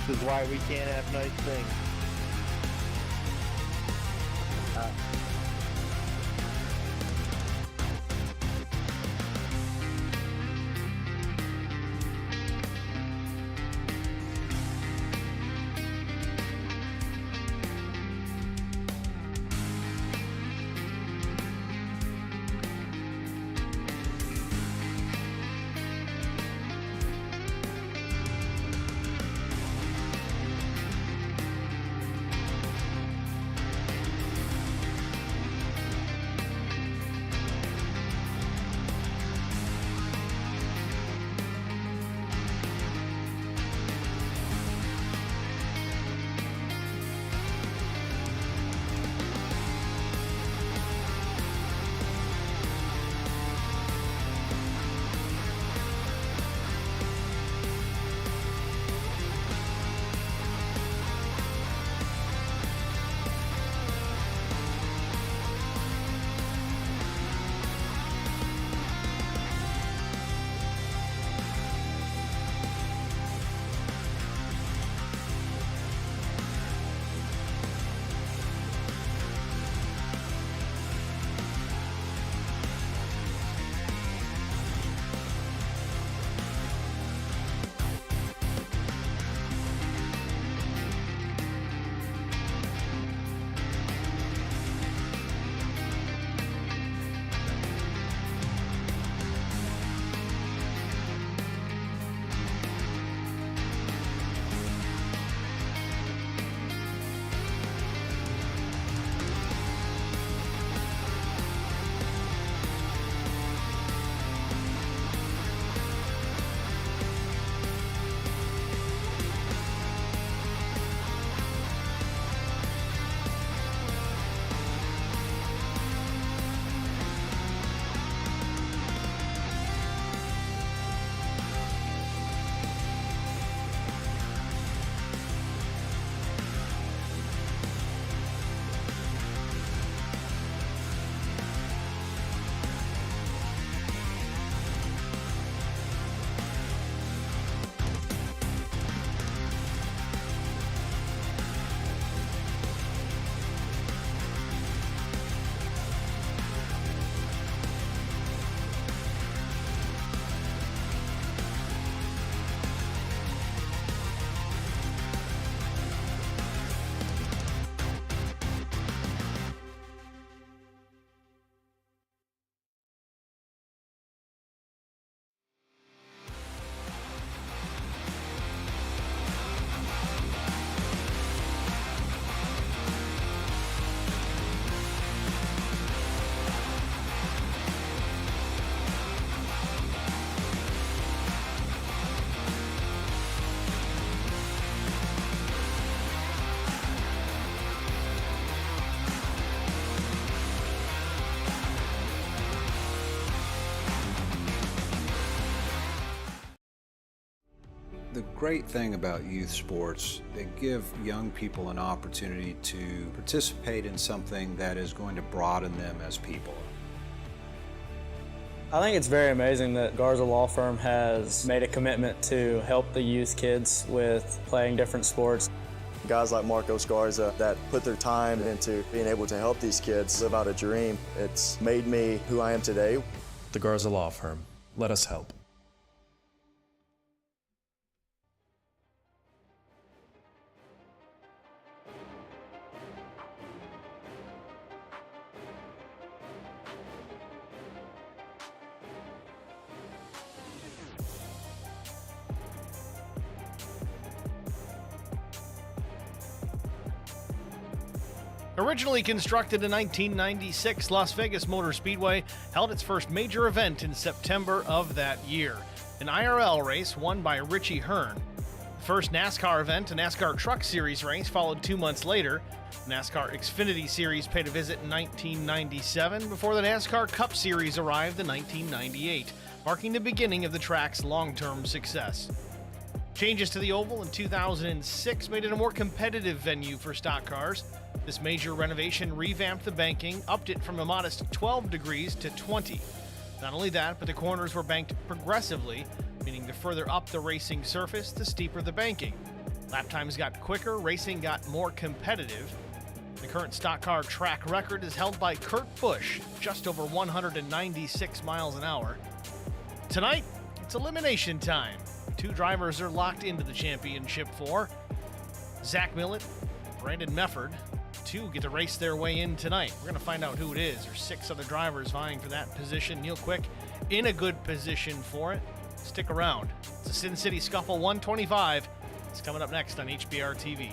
This is why we can't have nice things. The great thing about youth sports, they give young people an opportunity to participate in something that is going to broaden them as people. I think it's very amazing that Garza Law Firm has made a commitment to help the youth kids with playing different sports. Guys like Marcos Garza that put their time into being able to help these kids live out a dream. It's made me who I am today. The Garza Law Firm. Let us help. Originally constructed in 1996, Las Vegas Motor Speedway held its first major event in September of that year, an IRL race won by Richie Hearn. The first NASCAR event, a NASCAR Truck Series race, followed 2 months later. The NASCAR Xfinity Series paid a visit in 1997 before the NASCAR Cup Series arrived in 1998, marking the beginning of the track's long-term success. Changes to the oval in 2006 made it a more competitive venue for stock cars. This major renovation revamped the banking, upped it from a modest 12 degrees to 20. Not only that, but the corners were banked progressively, meaning the further up the racing surface, the steeper the banking. Lap times got quicker, racing got more competitive. The current stock car track record is held by Kurt Busch, just over 196 miles an hour. Tonight, it's elimination time. 2 drivers are locked into the championship for. Zach Millett, Brandon Mefford. 2 get to race their way in tonight. We're going to find out who it is. There's 6 other drivers vying for that position. Neil Quick in a good position for it. Stick around. It's a Sin City Scuffle 125. It's coming up next on HBR TV.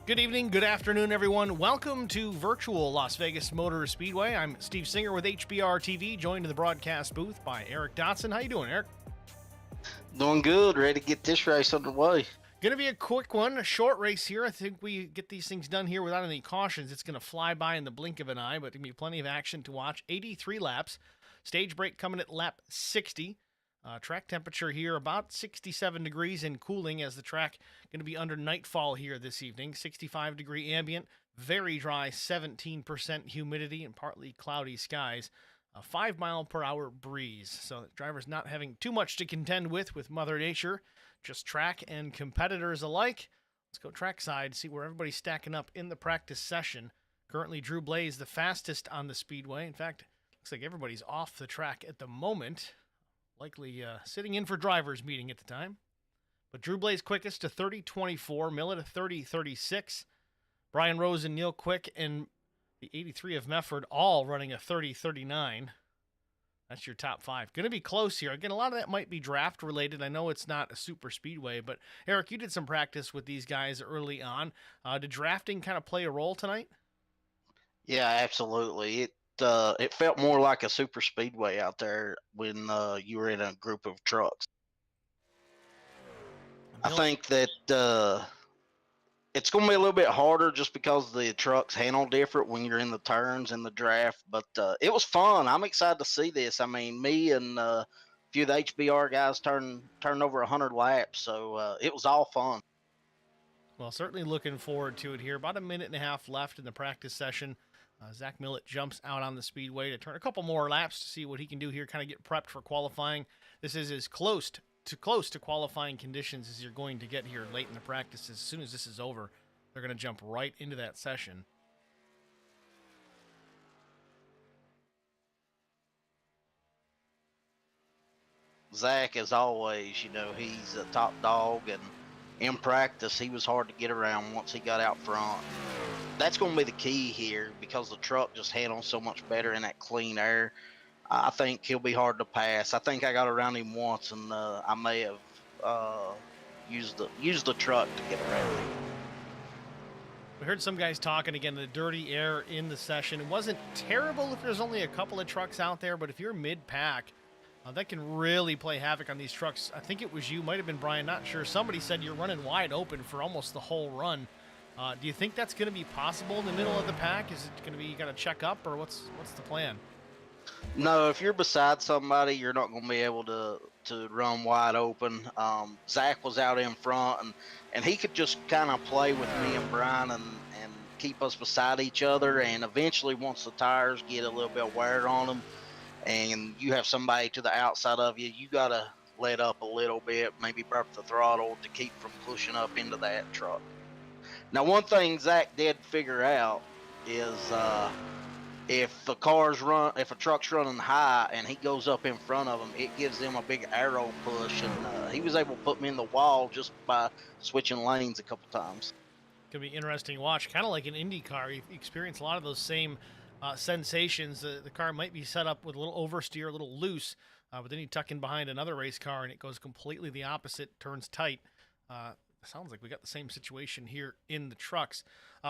Good evening, good afternoon, everyone. Welcome to virtual Las Vegas Motor Speedway. I'm Steve Singer with HBR TV, joined in the broadcast booth by Eric Dotson. How you doing, Eric? Doing good. Ready to get this race underway. Going to be a quick one, a short race here. I think we get these things done here without any cautions. It's going to fly by in the blink of an eye, but there'll be plenty of action to watch. 83 laps. Stage break coming at lap 60. Track temperature here about 67 degrees and cooling as the track going to be under nightfall here this evening. 65 degree ambient, very dry, 17% humidity and partly cloudy skies. A 5 mile per hour breeze. So the driver's not having too much to contend with Mother Nature, just track and competitors alike. Let's go trackside, see where everybody's stacking up in the practice session. Currently, Drew Blaze the fastest on the speedway. In fact, looks like everybody's off the track at the moment. Likely sitting in for drivers meeting at the time. But Drew Blaze quickest to 30.24, Millett to 30.36. Brian Rose and Neil Quick and the 83 of Mefford all running a 30.39. That's your top 5. Going to be close here. Again, a lot of that might be draft related. I know it's not a super speedway, but Eric, you did some practice with these guys early on. Did drafting kind of play a role tonight? Yeah, absolutely. It felt more like a super speedway out there when you were in a group of trucks. I think that it's going to be a little bit harder just because the trucks handle different when you're in the turns in the draft, but it was fun. I'm excited to see this. I mean, me and a few of the HBR guys turned over 100 laps, so it was all fun. Well, certainly looking forward to it here. About a minute and a half left in the practice session. Zach Millett jumps out on the speedway to turn a couple more laps to see what he can do here, kind of get prepped for qualifying. This is as close to qualifying conditions as you're going to get here late in the practice. As soon as this is over, they're going to jump right into that session. Zach, as always, he's a top dog, and in practice, he was hard to get around once he got out front. That's going to be the key here because the truck just handles so much better in that clean air. I think he'll be hard to pass. I think I got around him once, and I may have used the truck to get around him. We heard some guys talking again, the dirty air in the session. It wasn't terrible if there's only a couple of trucks out there, but if you're mid-pack, that can really play havoc on these trucks. I think it was you, might have been Brian, not sure. Somebody said you're running wide open for almost the whole run. Do you think that's going to be possible in the middle of the pack? Is it going to be you got to check up, or what's the plan? No, if you're beside somebody, you're not going to be able to run wide open. Zach was out in front, and he could just kind of play with me and Brian and keep us beside each other. And eventually, once the tires get a little bit wear on them, and you have somebody to the outside of you, you got to let up a little bit, maybe burp the throttle to keep from pushing up into that truck. Now, one thing Zach did figure out is if a truck's running high and he goes up in front of him, it gives them a big arrow push, and he was able to put me in the wall just by switching lanes a couple times. Could be interesting to watch, kind of like an Indy car. You experience a lot of those same sensations. The car might be set up with a little oversteer, a little loose, but then you tuck in behind another race car and it goes completely the opposite, turns tight. Sounds like we got the same situation here in the trucks.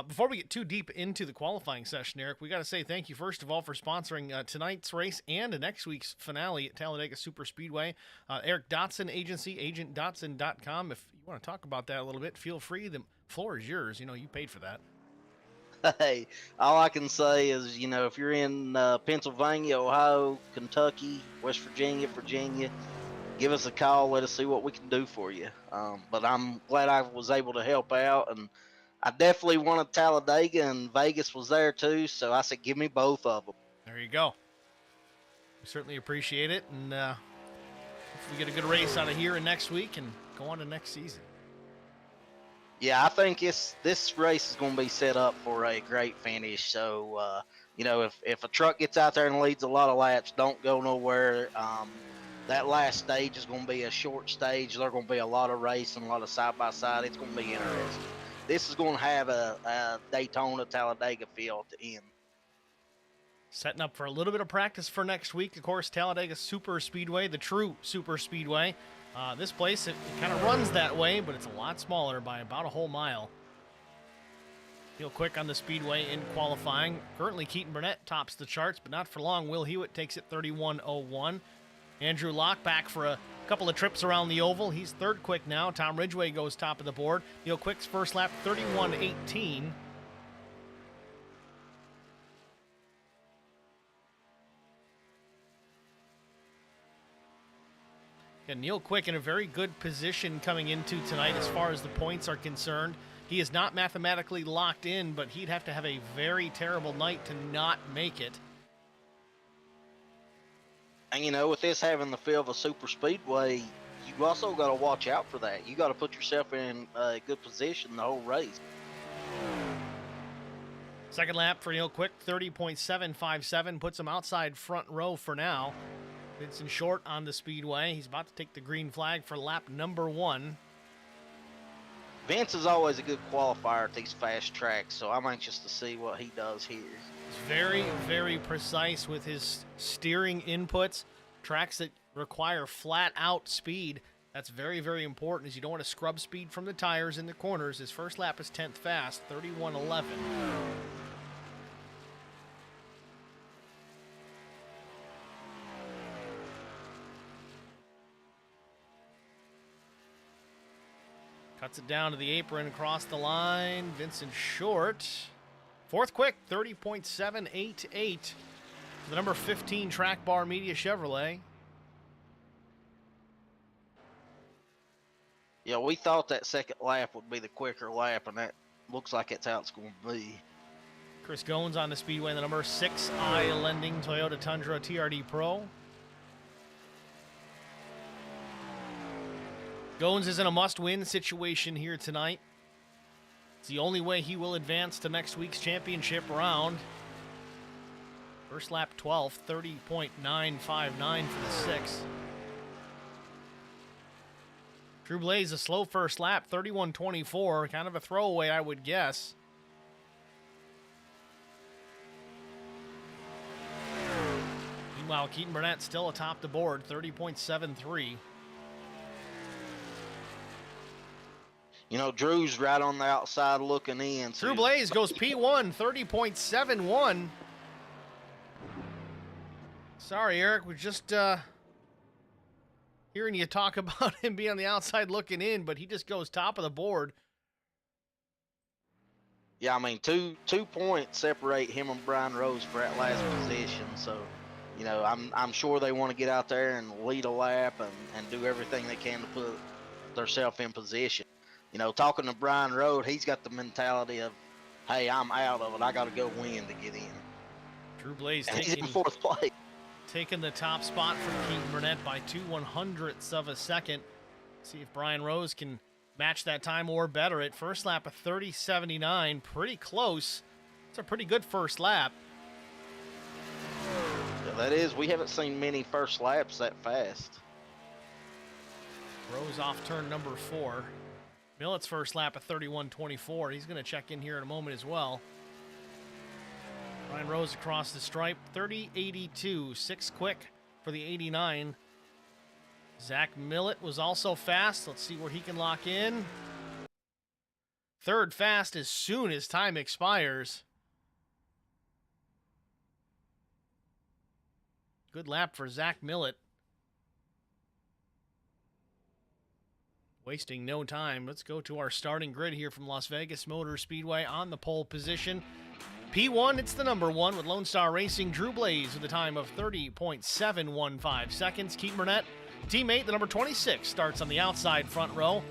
Before we get too deep into the qualifying session, Eric, we got to say thank you, first of all, for sponsoring tonight's race and next week's finale at Talladega Super Speedway. Eric Dotson Agency, agentdotson.com. If you want to talk about that a little bit, feel free. The floor is yours. You paid for that. Hey, all I can say is, if you're in Pennsylvania, Ohio, Kentucky, West Virginia, give us a call. Let us see what we can do for you. But I'm glad I was able to help out, and I definitely wanted Talladega, and Vegas was there too. So I said, give me both of them. There you go. We certainly appreciate it, and If we get a good race out of here and next week and go on to next season. Yeah, I think this race is going to be set up for a great finish. So, you know, if a truck gets out there and leads a lot of laps, don't go nowhere. That last stage is going to be a short stage. There's going to be a lot of racing, a lot of side-by-side. It's going to be interesting. This is going to have a Daytona, Talladega feel at the end. Setting up for a little bit of practice for next week. Of course, Talladega Super Speedway, the true Super Speedway. This place, it kind of runs that way, but it's a lot smaller by about a whole mile. Real quick on the speedway in qualifying. Currently, Keaton Burnett tops the charts, but not for long. Will Hewitt takes it 31.01. Andrew Locke back for a couple of trips around the oval. He's third quick now. Tom Ridgway goes top of the board. Neil Quick's first lap, 31.18. And Neil Quick in a very good position coming into tonight as far as the points are concerned. He is not mathematically locked in, but he'd have to have a very terrible night to not make it. And, you know, with this having the feel of a super speedway, you also got to watch out for that. You got to put yourself in a good position the whole race. Second lap for Neil Quick, 30.757, puts him outside front row for now. Vincent Short on the speedway. He's about to take the green flag for lap number 1. Vince is always a good qualifier at these fast tracks, so I'm anxious to see what he does here. He's very, very precise with his steering inputs. Tracks that require flat-out speed, that's very, very important, as you don't want to scrub speed from the tires in the corners. His first lap is 10th fast, 31.11. Cuts it down to the apron, across the line. Vincent Short. Fourth quick, 30.788. The number 15 Track Bar Media Chevrolet. Yeah, we thought that second lap would be the quicker lap, and that looks like it's how it's going to be. Chris Goins on the speedway, the number 6 Lending Toyota Tundra TRD Pro. Goins is in a must-win situation here tonight. It's the only way he will advance to next week's championship round. First lap 12, 30.959 for the 6. Drew Blaze, a slow first lap, 31.24, kind of a throwaway, I would guess. Meanwhile, Keaton Burnett still atop the board, 30.73. You know, Drew's right on the outside looking in. Drew Blaze goes P1, 30.71. Sorry, Eric, we're just hearing you talk about him being on the outside looking in, but he just goes top of the board. Yeah, I mean, two points separate him and Brian Rose for that last position. So, you know, I'm sure they want to get out there and lead a lap and do everything they can to put themselves in position. You know, talking to Brian Rode, he's got the mentality of, hey, I'm out of it. I got to go win to get in. Drew Blaze and he's in fourth place. Taking the top spot from Keaton Burnett by 0.02 of a second. See if Brian Rose can match that time or better it. First lap of 30.79, pretty close. It's a pretty good first lap. Yeah, that is. We haven't seen many first laps that fast. Rose off turn number 4. Millett's first lap of 31.24. He's going to check in here in a moment as well. Brian Rose across the stripe, 30.82, 6 quick for the 89. Zach Millett was also fast. Let's see where he can lock in. Third fast as soon as time expires. Good lap for Zach Millett. Wasting no time. Let's go to our starting grid here from Las Vegas Motor Speedway on the pole position. P1, it's the number 1 with Lone Star Racing. Drew Blaze with a time of 30.715 seconds. Keaton Burnett, teammate, the number 26, starts on the outside front row.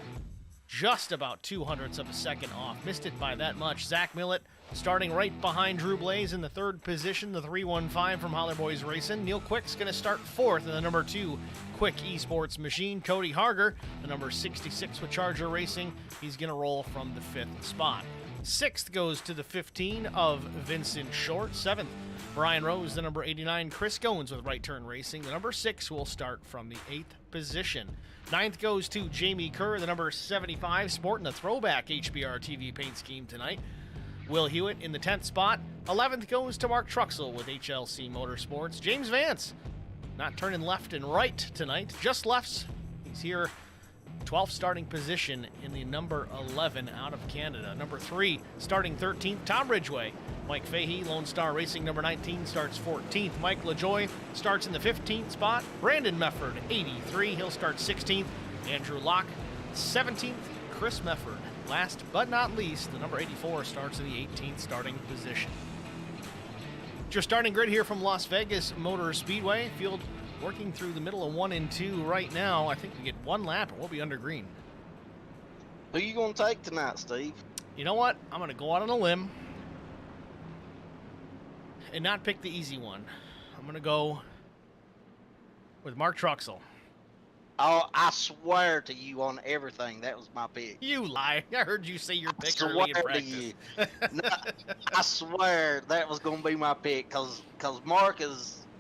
Just about 0.02 of a second off. Missed it by that much. Zach Millett, Starting right behind Drew Blaze in the third position, the 315 from Holler Boys Racing. Neil Quick's going to start fourth in the number 2 Quick Esports machine. Cody Harger, the number 66 with Charger Racing, he's going to roll from the 5th spot. 6th goes to the 15 of Vincent Short. 7th, Brian Rose, the number 89. Chris Goins with Right Turn Racing. The number 6 will start from the 8th position. 9th goes to Jamie Kerr, the number 75, sporting a throwback HBR TV paint scheme tonight. Will Hewitt in the 10th spot. 11th goes to Mark Truxell with HLC Motorsports. James Vance, not turning left and right tonight, just lefts. He's here, 12th starting position in the number 11 out of Canada. Number 3, starting 13th, Tom Ridgway. Mike Fahey, Lone Star Racing, number 19, starts 14th. Mike LaJoy starts in the 15th spot. Brandon Mefford, 83, he'll start 16th. Andrew Locke, 17th. Chris Mefford, last but not least, the number 84 starts in the 18th starting position. Your starting grid here from Las Vegas Motor Speedway. Field working through the middle of 1 and 2 right now. I think we get one lap and we'll be under green. Who you going to take tonight, Steve? You know what? I'm going to go out on a limb and not pick the easy one. I'm going to go with Mark Truxell. Oh, I swear to you on everything, that was my pick. You lie. I heard you say your pick I early in swear to practice. you. No, I swear that was going to be my pick because Mark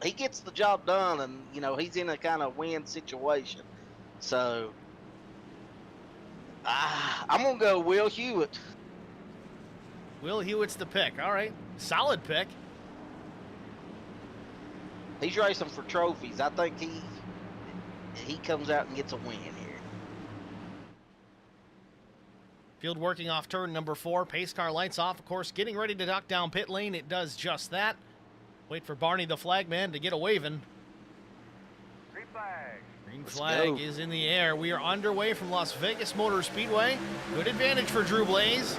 he gets the job done, and, you know, he's in a kind of win situation. So, I'm going to go Will Hewitt. Will Hewitt's the pick. All right. Solid pick. He's racing for trophies. I think he comes out and gets a win here. Field working off turn number 4. Pace car lights off, of course, getting ready to duck down pit lane. It does just that. Wait for Barney the flagman to get a waving. Green flag. Green Let's flag go. is in the air. We are underway from Las Vegas Motor Speedway. Good advantage for Drew Blaze.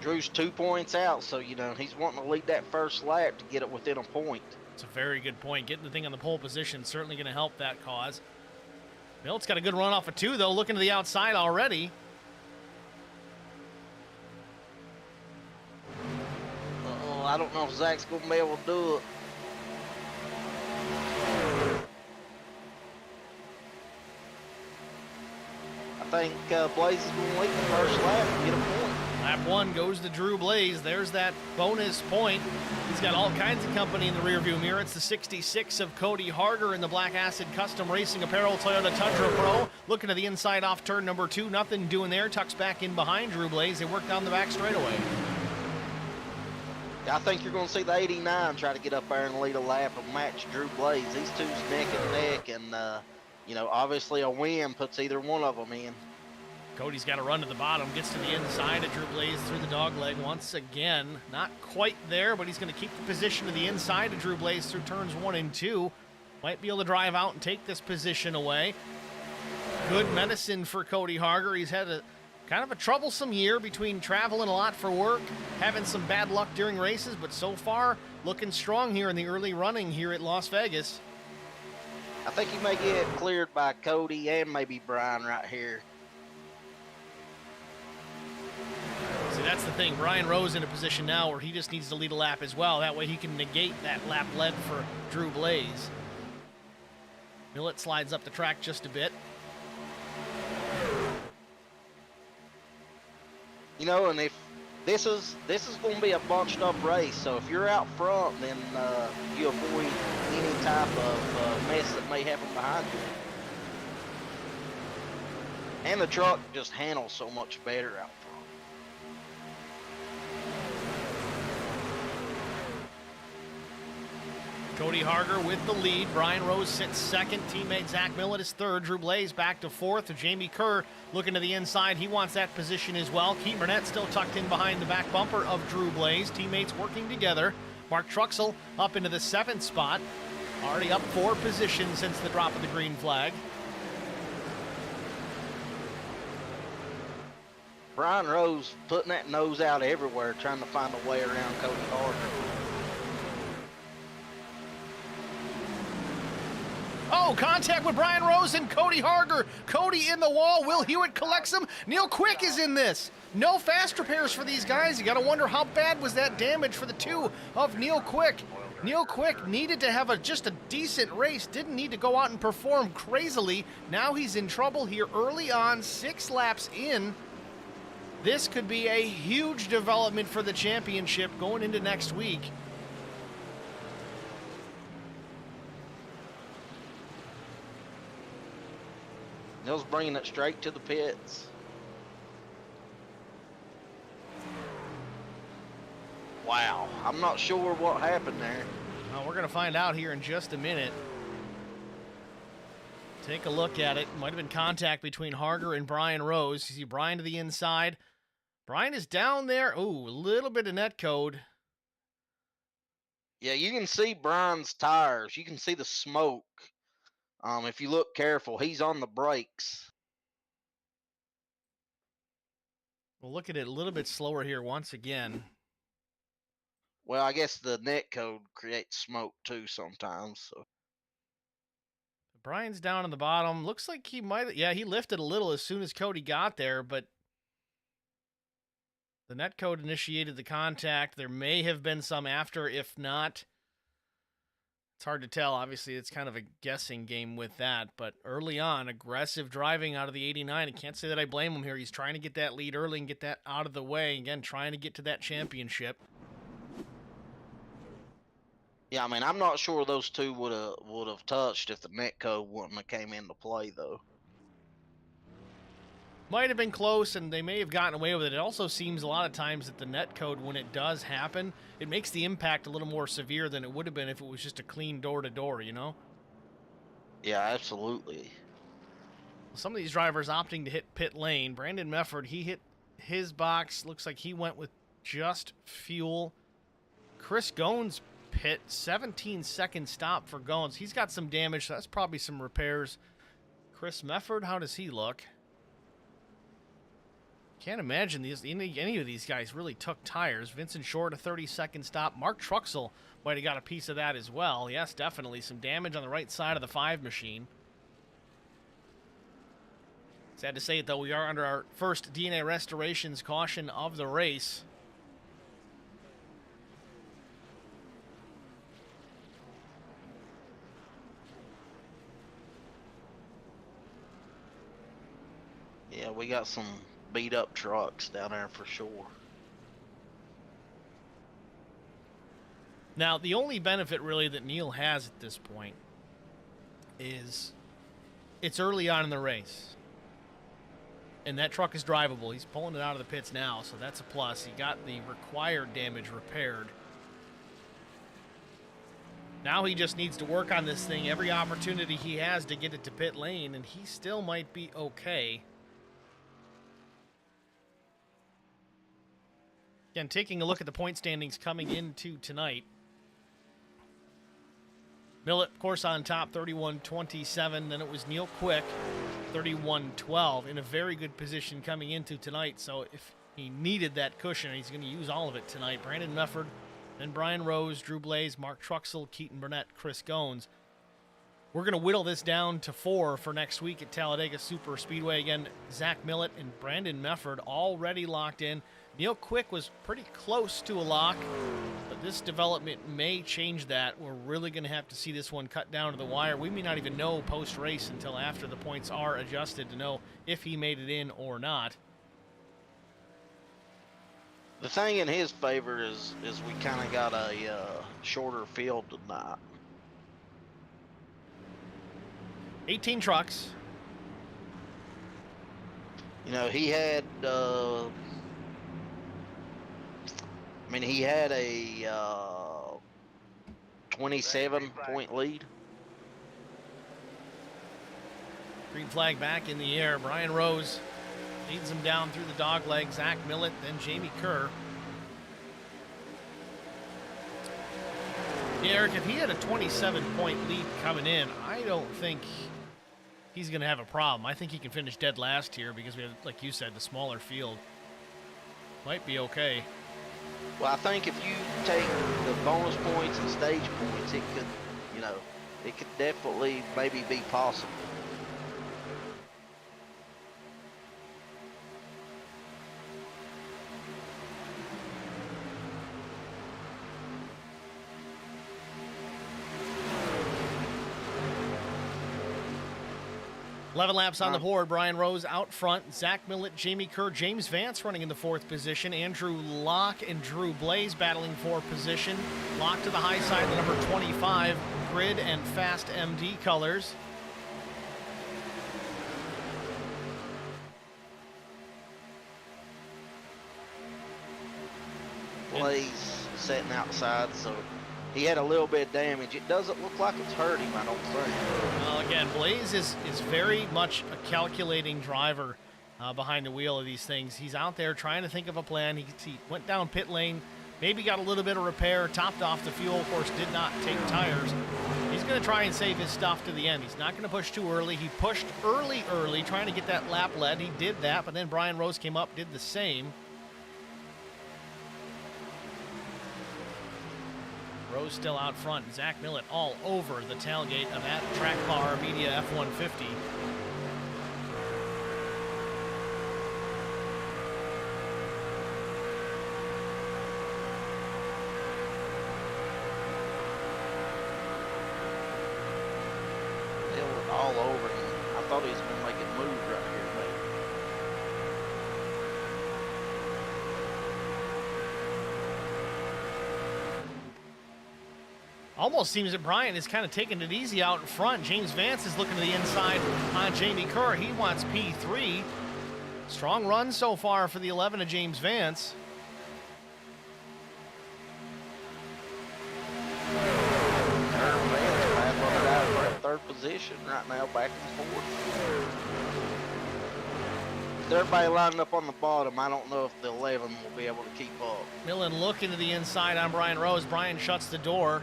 Drew's 2 points out, so, you know, he's wanting to lead that first lap to get it within a point. It's a very good point. Getting the thing on the pole position certainly going to help that cause. Milt's got a good run off of 2, though, looking to the outside already. I don't know if Zach's going to be able to do it. I think Blaze is going to lead the first lap and get a point. Lap 1 goes to Drew Blaze. There's that bonus point. He's got all kinds of company in the rearview mirror. It's the 66 of Cody Harger in the Black Acid Custom Racing Apparel Toyota Tundra Pro. Looking to the inside off turn number 2. Nothing doing there. Tucks back in behind Drew Blaze. They work down the back straightaway. I think you're going to see the 89 try to get up there and lead a lap and match Drew Blaze. These two's neck and neck, and, you know, obviously a win puts either one of them in. Cody's got to run to the bottom, gets to the inside of Drew Blaze through the dog leg once again. Not quite there, but he's going to keep the position to the inside of Drew Blaze through turns 1 and 2. Might be able to drive out and take this position away. Good medicine for Cody Harger. He's had a kind of a troublesome year between traveling a lot for work, having some bad luck during races, but so far looking strong here in the early running here at Las Vegas. I think he may get cleared by Cody and maybe Brian right here. See, that's the thing. Brian Rose in a position now where he just needs to lead a lap as well. That way he can negate that lap led for Drew Blaze. Millett slides up the track just a bit. You know, and if this is going to be a bunched up race, so if you're out front, then you avoid any type of mess that may happen behind you. And the truck just handles so much better out front. Cody Harger with the lead. Brian Rose sits second. Teammate Zach Millett is third. Drew Blaze back to fourth. Jamie Kerr looking to the inside. He wants that position as well. Keith Burnett still tucked in behind the back bumper of Drew Blaze. Teammates working together. Mark Truxell up into the 7th spot. Already up 4 positions since the drop of the green flag. Brian Rose putting that nose out everywhere, trying to find a way around Cody Harger. Oh, contact with Brian Rose and Cody Harger. Cody in the wall. Will Hewitt collects him. Neil Quick is in this. No fast repairs for these guys. You got to wonder how bad was that damage for the two of Neil Quick. Neil Quick needed to have just a decent race. Didn't need to go out and perform crazily. Now he's in trouble here early on, 6 laps in. This could be a huge development for the championship going into next week. Neil's bringing it straight to the pits. Wow, I'm not sure what happened there. Well, we're going to find out here in just a minute. Take a look at it. Might have been contact between Harger and Brian Rose. You see Brian to the inside. Brian is down there. Ooh, a little bit of net code. Yeah, you can see Brian's tires. You can see the smoke. If you look careful, he's on the brakes. We'll look at it a little bit slower here once again. Well, I guess the net code creates smoke too sometimes. So. Brian's down on the bottom. Looks like he might, yeah, he lifted a little as soon as Cody got there, but the net code initiated the contact. There may have been some after, if not. It's hard to tell. Obviously, it's kind of a guessing game with that, but early on, aggressive driving out of the 89. I can't say that I blame him here. He's trying to get that lead early and get that out of the way. Again, trying to get to that championship. Yeah, I mean, I'm not sure those two would have touched if the net code wouldn't have came into play, though. Might have been close, and they may have gotten away with it. It also seems a lot of times that the net code, when it does happen, it makes the impact a little more severe than it would have been if it was just a clean door-to-door, you know? Yeah, absolutely. Some of these drivers opting to hit pit lane. Brandon Mefford, he hit his box. Looks like he went with just fuel. Chris Goins pit, 17-second stop for Goins. He's got some damage, so that's probably some repairs. Chris Mefford, how does he look? Can't imagine any of these guys really took tires. Vincent Short, a 30-second stop. Mark Truxell might have got a piece of that as well. Yes, definitely some damage on the right side of the 5 machine. Sad to say it, though, we are under our first DNA restorations caution of the race. Yeah, we got some beat up trucks down there for sure. Now, the only benefit really that Neil has at this point is it's early on in the race. And that truck is drivable. He's pulling it out of the pits now, so that's a plus. He got the required damage repaired. Now he just needs to work on this thing every opportunity he has to get it to pit lane, and he still might be okay. Again, taking a look at the point standings coming into tonight. Millett, of course, on top, 31-27. Then it was Neil Quick, 31-12, in a very good position coming into tonight. So if he needed that cushion, he's going to use all of it tonight. Brandon Mefford, then Brian Rose, Drew Blaze, Mark Truxell, Keaton Burnett, Chris Goins. We're going to whittle this down to 4 for next week at Talladega Super Speedway. Again, Zach Millett and Brandon Mefford already locked in. Neil Quick was pretty close to a lock, but this development may change that. We're really going to have to see this one cut down to the wire. We may not even know post-race until after the points are adjusted to know if he made it in or not. The thing in his favor is we kind of got a shorter field tonight. 18 trucks. You know, he had he had a 27-point lead. Green flag back in the air. Brian Rose leads him down through the dog leg. Zach Millett, then Jamie Kerr. Yeah, Eric, if he had a 27-point lead coming in, I don't think he's going to have a problem. I think he can finish dead last here because we have, like you said, the smaller field. Might be okay. Well, I think if you take the bonus points and stage points, it could, it could definitely maybe be possible. Eleven laps on the board. Brian Rose out front. Zach Millett, Jamie Kerr, James Vance running in the 4th position. Andrew Locke and Drew Blaze battling for position. Locke to the high side, the number 25, Grid and Fast MD colors. Blaze sitting outside, so he had a little bit of damage. It doesn't look like it's hurt him, I don't think. Well, again, Blaze is very much a calculating driver behind the wheel of these things. He's out there trying to think of a plan. He went down pit lane, maybe got a little bit of repair, topped off the fuel, of course, did not take tires. He's going to try and save his stuff to the end. He's not going to push too early. He pushed early, trying to get that lap lead. He did that, but then Brian Rose came up, did the same. Rose still out front. Zach Millett all over the tailgate of that Track Bar Media F-150. They were all over him. I thought he was going to make a move right here, maybe. Almost seems that Brian is kind of taking it easy out in front. James Vance is looking to the inside on Jamie Kerr. He wants P3. Strong run so far for the 11 of James Vance. Third position right now, back and forth. With everybody lining up on the bottom, I don't know if the 11 will be able to keep up. Millen looking to the inside on Brian Rose. Brian shuts the door.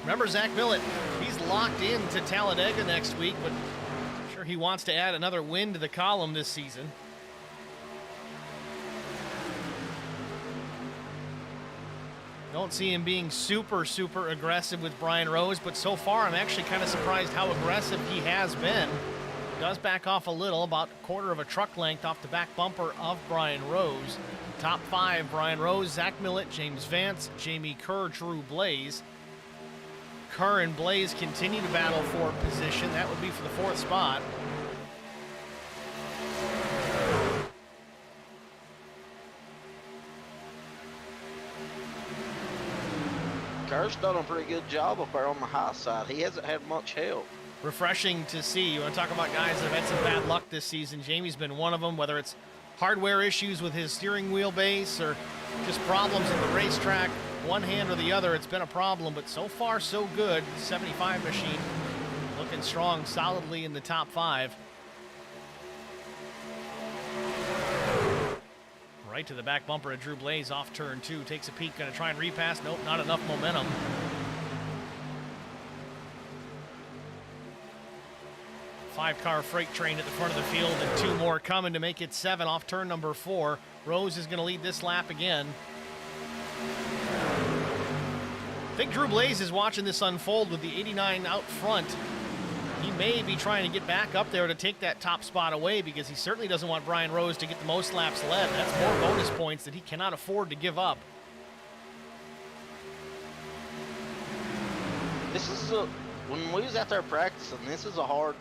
Remember, Zach Millett, he's locked in to Talladega next week, but I'm sure he wants to add another win to the column this season. Don't see him being super aggressive with Brian Rose, but so far I'm actually kind of surprised how aggressive he has been. He does back off a little, about a quarter of a truck length off the back bumper of Brian Rose. Top 5, Brian Rose, Zach Millett, James Vance, Jamie Kerr, Drew Blaze. Kerr and Blaze continue to battle for position. That would be for the 4th spot. Kerr's done a pretty good job up there on the high side. He hasn't had much help. Refreshing to see. You want to talk about guys that have had some bad luck this season. Jamie's been one of them, whether it's hardware issues with his steering wheel base or just problems at the racetrack. One hand or the other, it's been a problem, but so far so good. 75 machine looking strong, solidly in the top 5. Right to the back bumper of Drew Blaze off turn 2. Takes a peek, going to try and repass. Nope, not enough momentum. Five-car freight train at the front of the field and 2 more coming to make it 7 off turn number 4. Rose is going to lead this lap again. I think Drew Blaze is watching this unfold with the 89 out front. He may be trying to get back up there to take that top spot away because he certainly doesn't want Brian Rose to get the most laps led. That's more bonus points that he cannot afford to give up. This is when we was out there practicing, this is a hard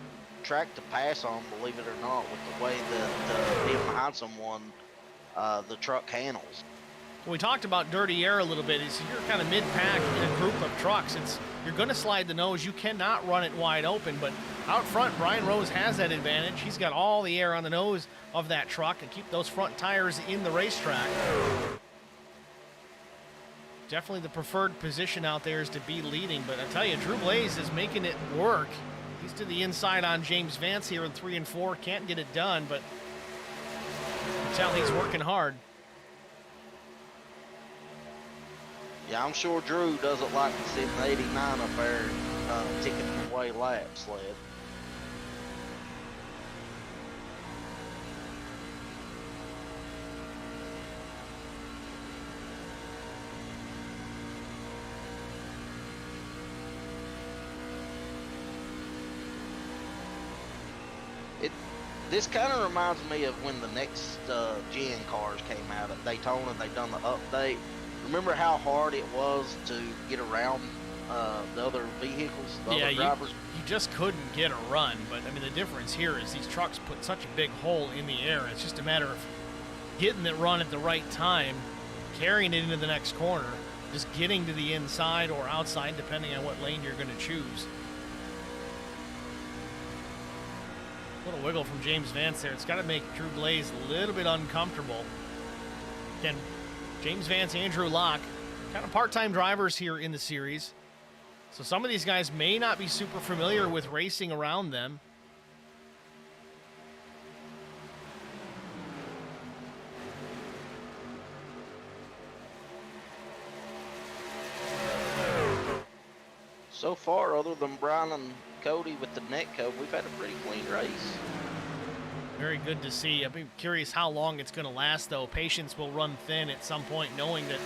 track to pass on, believe it or not, with the way that being behind someone, the truck handles. We talked about dirty air a little bit. You're kind of mid-pack in a group of trucks. You're going to slide the nose. You cannot run it wide open, but out front, Brian Rose has that advantage. He's got all the air on the nose of that truck and keep those front tires in the racetrack. Definitely the preferred position out there is to be leading, but I tell you, Drew Blaze is making it work. He's to the inside on James Vance here in 3 and 4. Can't get it done, but you can tell he's working hard. Yeah, I'm sure Drew doesn't like to sit in 89 up there ticking away laps, sled. This kind of reminds me of when the next gen cars came out at Daytona. They done the update. Remember how hard it was to get around the other vehicles, the other drivers? You just couldn't get a run. But I mean, the difference here is these trucks put such a big hole in the air. It's just a matter of getting it run at the right time, carrying it into the next corner, just getting to the inside or outside, depending on what lane you're going to choose. Little wiggle from James Vance there. It's got to make Drew Blaze a little bit uncomfortable. Again, James Vance, Andrew Locke, kind of part-time drivers here in the series. So some of these guys may not be super familiar with racing around them. So far, other than Brian and Cody with the net code, we've had a pretty clean race. Very good to see. I'm curious how long it's going to last, though. Patience will run thin at some point, knowing that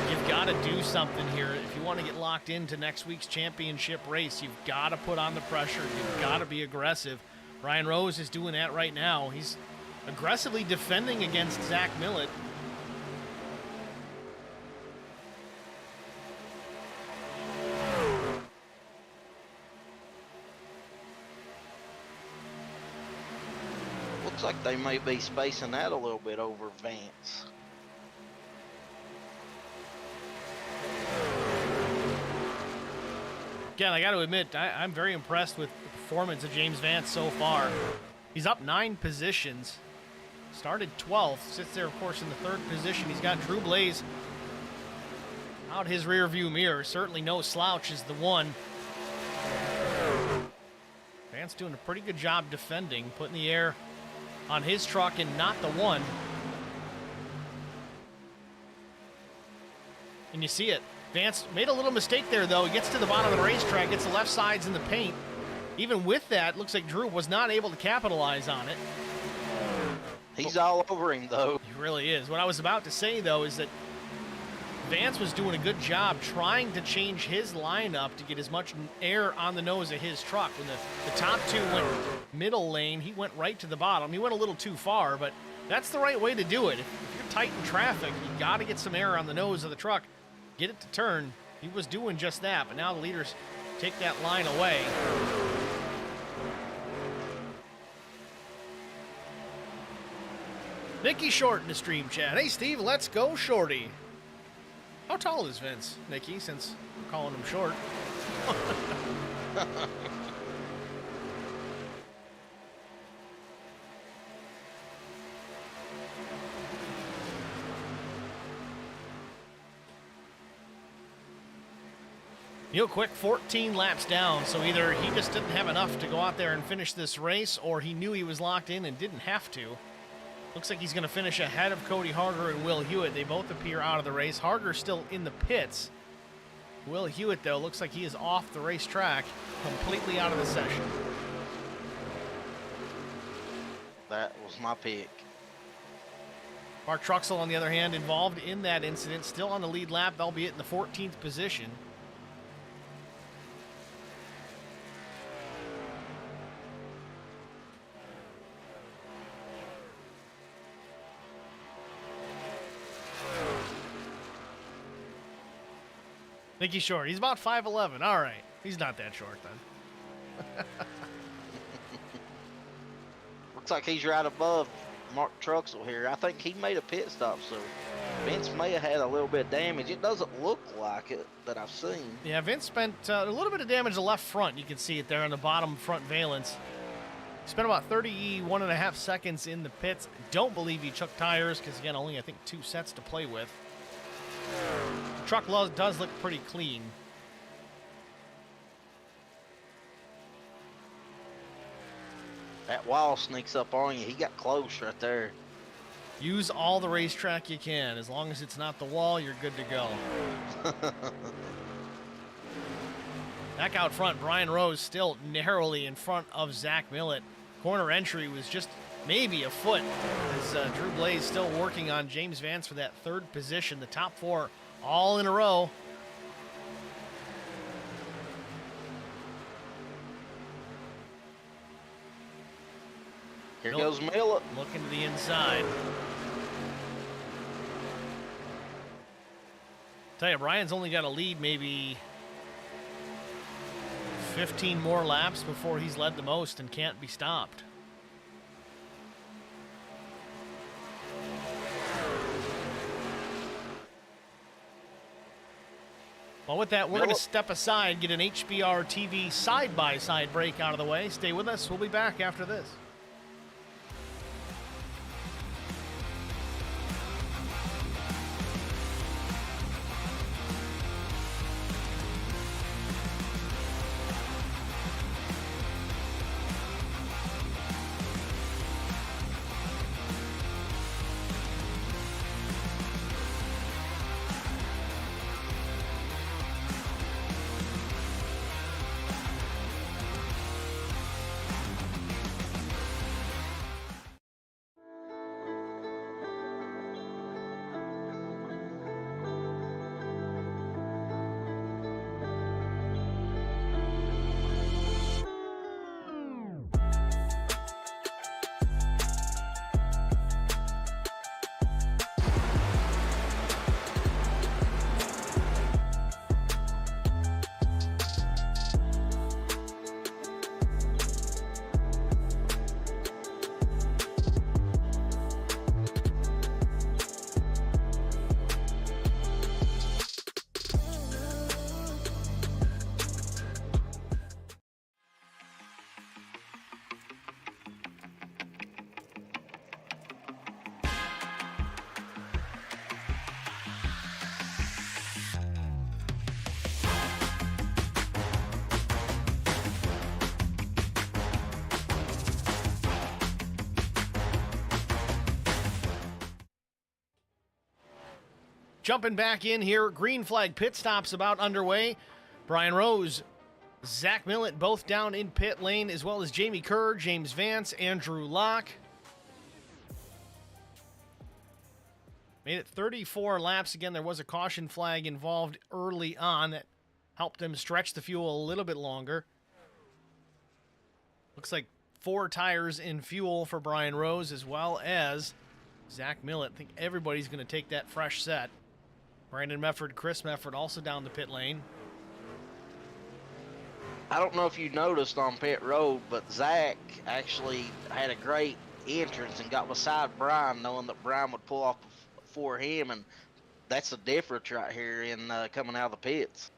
you've got to do something here. If you want to get locked into next week's championship race, you've got to put on the pressure. You've got to be aggressive. Ryan Rose is doing that right now. He's aggressively defending against Zach Millett. Looks like they may be spacing that a little bit over Vance. Again, I got to admit, I'm very impressed with the performance of James Vance so far. He's up 9 positions. Started 12th, sits there, of course, in the 3rd position. He's got Drew Blaze out his rear view mirror. Certainly no slouch is the one. Vance doing a pretty good job defending, putting the air on his truck and not the one. And you see it. Vance made a little mistake there, though. He gets to the bottom of the racetrack, gets the left sides in the paint. Even with that, looks like Drew was not able to capitalize on it. He's all over him, though. He really is. What I was about to say, though, is that Vance was doing a good job trying to change his lineup to get as much air on the nose of his truck. When the top 2 went middle lane, he went right to the bottom. He went a little too far, but that's the right way to do it. If you're tight in traffic, you got to get some air on the nose of the truck, get it to turn. He was doing just that, but now the leaders take that line away. Nikki Short in the stream chat. Hey, Steve, let's go, Shorty. How tall is Vince, Nikki, since we're calling him short? Real quick, 14 laps down, so either he just didn't have enough to go out there and finish this race, or he knew he was locked in and didn't have to. Looks like he's going to finish ahead of Cody Harger and Will Hewitt. They both appear out of the race. Harger's still in the pits. Will Hewitt, though, looks like he is off the racetrack, completely out of the session. That was my pick. Mark Truxell, on the other hand, involved in that incident, still on the lead lap, albeit in the 14th position. Nicky Short, he's about 5'11". All right, he's not that short then. Looks like he's right above Mark Truxell here. I think he made a pit stop, so Vince may have had a little bit of damage. It doesn't look like it that I've seen. Yeah, Vince spent a little bit of damage to the left front. You can see it there on the bottom front valence. Spent about 31.5 seconds in the pits. Don't believe he took tires because, again, only, I think, 2 sets to play with. The truck does look pretty clean. That wall sneaks up on you. He got close right there. Use all the racetrack you can. As long as it's not the wall, you're good to go. Back out front, Brian Rose still narrowly in front of Zach Millett. Corner entry was just maybe a foot as Drew Blaze still working on James Vance for that 3rd position. The top 4 all in a row. Here Nope. goes Millet. Looking to the inside. Tell you, Brian's only got to lead maybe 15 more laps before he's led the most and can't be stopped. Well, with that, we're going to step aside, get an HBR TV side-by-side break out of the way. Stay with us. We'll be back after this. Jumping back in here, green flag pit stops about underway. Brian Rose, Zach Millett both down in pit lane, as well as Jamie Kerr, James Vance, Andrew Locke. Made it 34 laps. Again, there was a caution flag involved early on that helped them stretch the fuel a little bit longer. Looks like 4 tires in fuel for Brian Rose, as well as Zach Millett. I think everybody's going to take that fresh set. Brandon Mefford, Chris Mefford also down the pit lane. I don't know if you noticed on pit road, but Zach actually had a great entrance and got beside Brian, knowing that Brian would pull off before him, and that's the difference right here in coming out of the pits.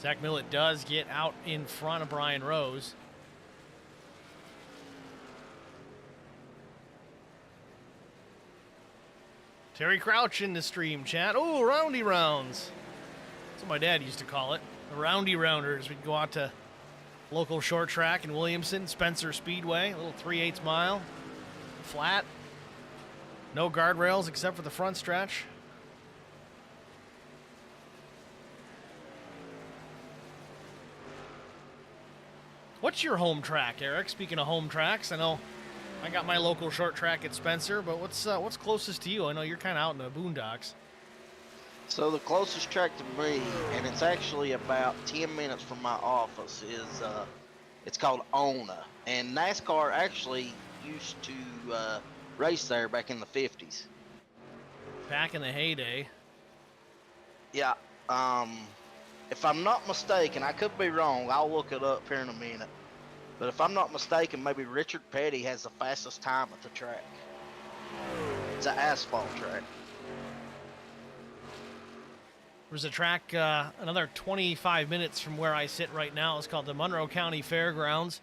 Zach Millett does get out in front of Brian Rose. Terry Crouch in the stream chat. Oh, roundy rounds. That's what my dad used to call it. The roundy rounders. We'd go out to local short track in Williamson, Spencer Speedway, a little 3/8 mile, flat. No guardrails except for the front stretch. What's your home track, Eric? Speaking of home tracks, I know I got my local short track at Spencer, but what's closest to you? I know you're kind of out in the boondocks. So the closest track to me, and it's actually about 10 minutes from my office, is it's called Ona. And NASCAR actually used to race there back in the 50s. Back in the heyday. Yeah. If I'm not mistaken, I could be wrong. I'll look it up here in a minute. But if I'm not mistaken, maybe Richard Petty has the fastest time at the track. It's an asphalt track. There's a track another 25 minutes from where I sit right now. It's called the Monroe County Fairgrounds.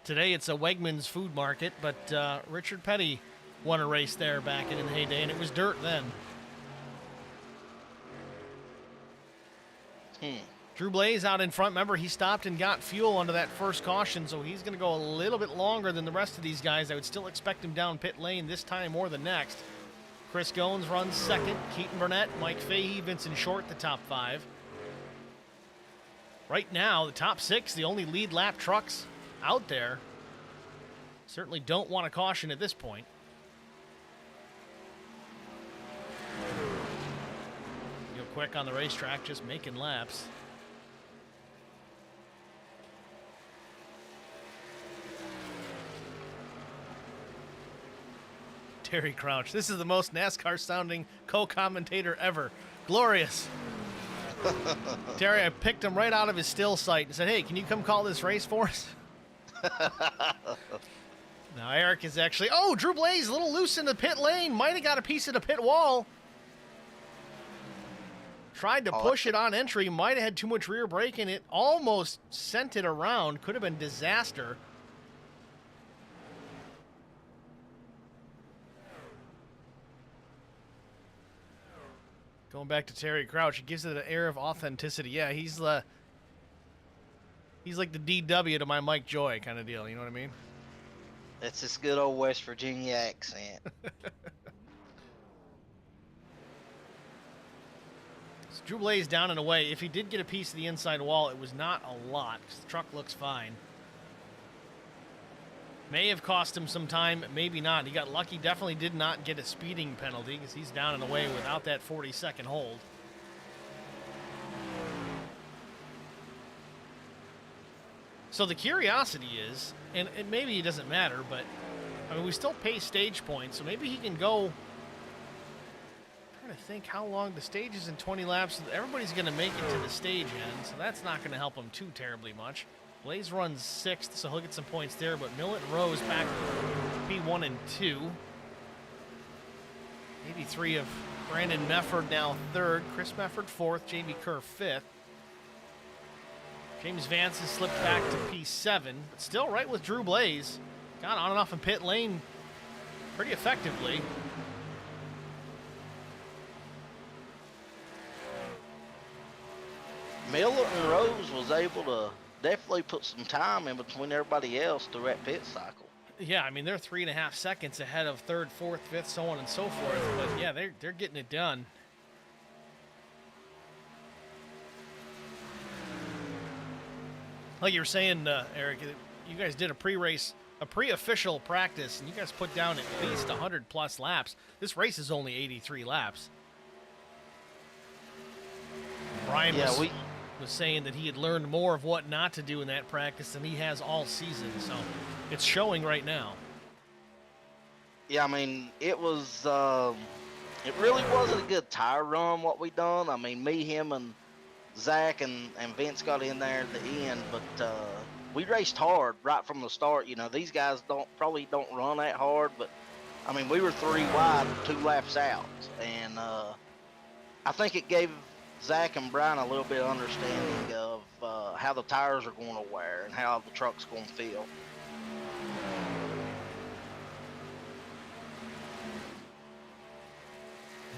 Today it's a Wegmans food market, but Richard Petty won a race there back in the heyday, and it was dirt then. Drew Blaze out in front. Remember, he stopped and got fuel under that first caution, so he's going to go a little bit longer than the rest of these guys. I would still expect him down pit lane this time more than next. Chris Goins runs second. Keaton Burnett, Mike Fahey, Vincent Short, the top 5. Right now, the top 6, the only lead lap trucks out there. Certainly don't want a caution at this point. Real quick on the racetrack, just making laps. Terry Crouch. This is the most NASCAR-sounding co-commentator ever. Glorious. Terry, I picked him right out of his still sight and said, hey, can you come call this race for us? Now Eric is actually... Oh, Drew Blaze a little loose in the pit lane. Might have got a piece of the pit wall. Tried to push it on entry. Might have had too much rear brake, and it almost sent it around. Could have been disaster. Going back to Terry Crouch, it gives it an air of authenticity. Yeah, he's like the DW to my Mike Joy kind of deal. You know what I mean? It's this good old West Virginia accent. So Drew Blaze down and away. If he did get a piece of the inside wall, it was not a lot because the truck looks fine. May have cost him some time, maybe not. He got lucky, definitely did not get a speeding penalty because he's down and away without that 40-second hold. So the curiosity is, and maybe it doesn't matter, but I mean, we still pay stage points, so maybe he can go. I'm trying to think how long the stage is in 20 laps. Everybody's going to make it to the stage end, so that's not going to help him too terribly much. Blaze runs 6th, so he'll get some points there, but Millett and Rose back P1 and 2. 83 of Brandon Mefford now 3rd, Chris Mefford 4th, J.B. Kerr 5th. James Vance has slipped back to P7, but still right with Drew Blaze. Got on and off in pit lane pretty effectively. Miller and Rose was able to definitely put some time in between everybody else through that pit cycle. Yeah, I mean, they're 3.5 seconds ahead of 3rd, 4th, 5th, so on and so forth. But yeah, they're getting it done. Like you were saying, Eric, you guys did a pre-race, a pre-official practice, and you guys put down at least 100+ laps. This race is only 83 laps. Brian was saying that he had learned more of what not to do in that practice than he has all season, so it's showing right now. Yeah, I mean, it was, it really wasn't a good tire run what we done. I mean, me, him, and Zach and Vince got in there at the end, but we raced hard right from the start. You know, these guys probably don't run that hard, but I mean, we were 3 wide, 2 laps out, and I think it gave Zach and Brian a little bit of understanding of how the tires are going to wear and how the truck's going to feel.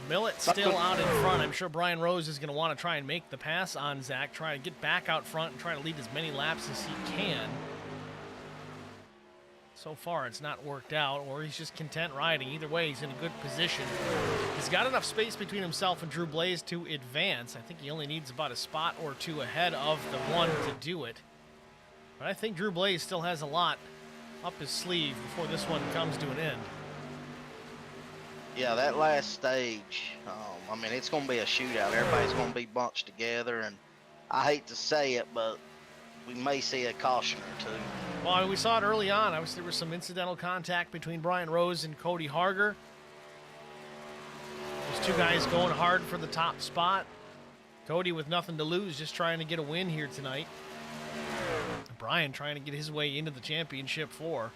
Millett still out in front. I'm sure Brian Rose is going to want to try and make the pass on Zach, try to get back out front and try to lead as many laps as he can. So far, it's not worked out, or he's just content riding. Either way, he's in a good position. He's got enough space between himself and Drew Blaze to advance. I think he only needs about a spot or two ahead of the one to do it. But I think Drew Blaze still has a lot up his sleeve before this one comes to an end. Yeah, that last stage, I mean, it's going to be a shootout. Everybody's going to be bunched together, and I hate to say it, but we may see a caution or two. Well, I mean, we saw it early on. Obviously, there was some incidental contact between Brian Rose and Cody Harger. Those two guys going hard for the top spot. Cody with nothing to lose, just trying to get a win here tonight. Brian trying to get his way into the championship 4.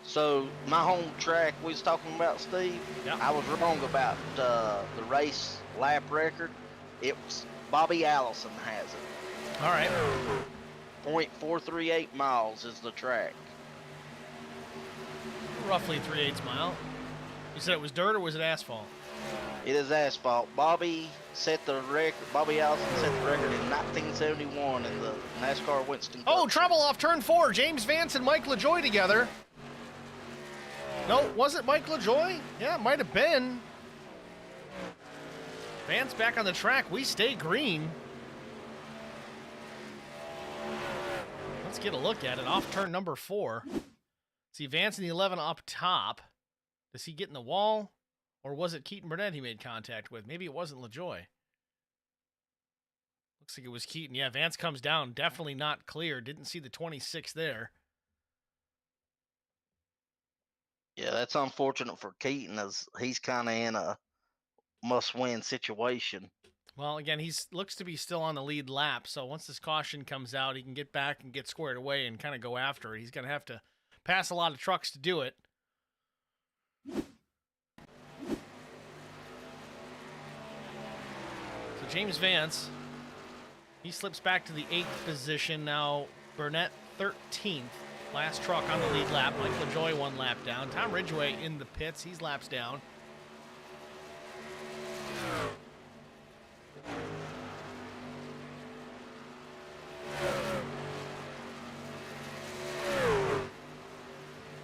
So my home track we was talking about, Steve, Yep. I was wrong about the race lap record. It was Bobby Allison has it. All right. 0.438 miles is the track. Roughly 3/8 mile. You said it was dirt or was it asphalt? It is asphalt. Bobby set the record. Bobby Allison set the record in 1971 in the NASCAR Winston Cup. Oh, trouble off turn 4. James Vance and Mike LaJoy together. No, was it Mike LaJoy? Yeah, it might have been. Vance back on the track. We stay green. Let's get a look at it. Off turn number 4. See Vance in the 11 up top. Does he get in the wall? Or was it Keaton Burnett he made contact with? Maybe it wasn't LaJoy. Looks like it was Keaton. Yeah, Vance comes down. Definitely not clear. Didn't see the 26 there. Yeah, that's unfortunate for Keaton, as he's kind of in a must-win situation. Well, again, he's looks to be still on the lead lap, so once this caution comes out, he can get back and get squared away and kind of go after it. He's going to have to pass a lot of trucks to do it. So James Vance, he slips back to the 8th position. Now Burnett 13th. Last truck on the lead lap. Mike LaJoy 1 lap down. Tom Ridgway in the pits. He's laps down.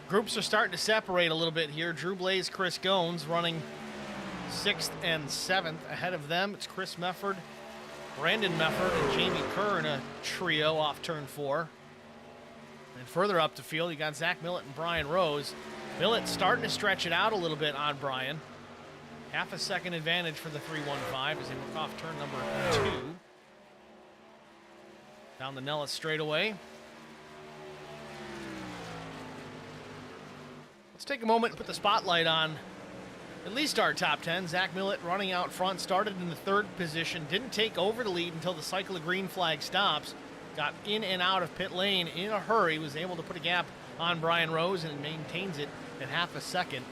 Groups are starting to separate a little bit here. Drew Blaze, Chris Goins running 6th and 7th. Ahead of them, it's Chris Mefford, Brandon Mefford, and Jamie Kerr in a trio off turn 4. And further up the field, you got Zach Millett and Brian Rose. Millett starting to stretch it out a little bit on Brian. Half a second advantage for the 315 as they work off turn number 2. Down the Nellis straightaway. Let's take a moment and put the spotlight on at least our top 10. Zach Millett running out front, started in the 3rd position, didn't take over the lead until the cycle of green flag stops. Got in and out of pit lane in a hurry, was able to put a gap on Brian Rose and maintains it at half a second.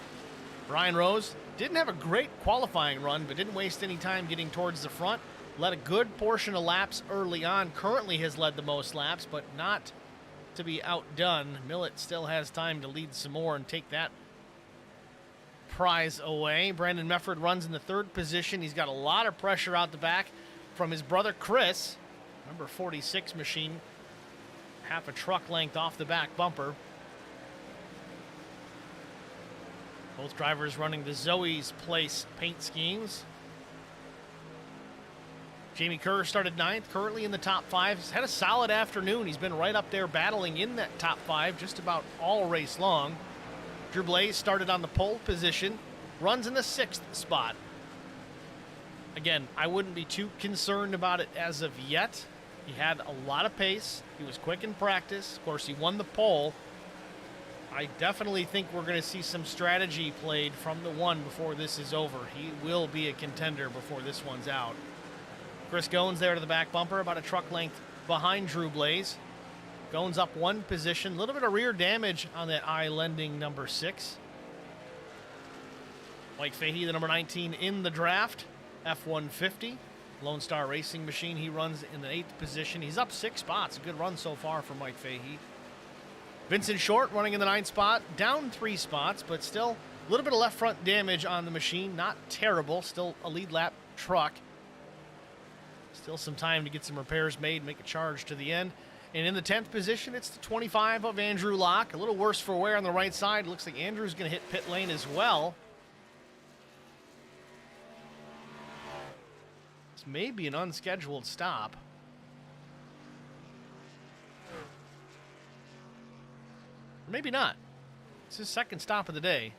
Brian Rose didn't have a great qualifying run, but didn't waste any time getting towards the front. Led a good portion of laps early on. Currently has led the most laps, but not to be outdone. Millett still has time to lead some more and take that prize away. Brandon Mefford runs in the 3rd position. He's got a lot of pressure out the back from his brother Chris. Number 46 machine, half a truck length off the back bumper. Both drivers running the Zoe's Place paint schemes. Jamie Kerr started 9th, currently in the top 5. He's had a solid afternoon. He's been right up there battling in that top 5 just about all race long. Drew Blaze started on the pole position, runs in the 6th spot. Again, I wouldn't be too concerned about it as of yet. He had a lot of pace. He was quick in practice. Of course, he won the pole. I definitely think we're going to see some strategy played from the 1 before this is over. He will be a contender before this one's out. Chris Goins there to the back bumper, about a truck length behind Drew Blaze. Goins up 1 position. A little bit of rear damage on that eye-lending number 6. Mike Fahey, the number 19 in the draft. F-150. Lone Star Racing Machine. He runs in the 8th position. He's up 6 spots. A good run so far for Mike Fahey. Vincent Short running in the 9th spot. Down 3 spots, but still a little bit of left front damage on the machine. Not terrible. Still a lead lap truck. Still some time to get some repairs made, make a charge to the end. And in the 10th position, it's the 25 of Andrew Locke. A little worse for wear on the right side. Looks like Andrew's going to hit pit lane as well. This may be an unscheduled stop. Or maybe not. It's his 2nd stop of the day.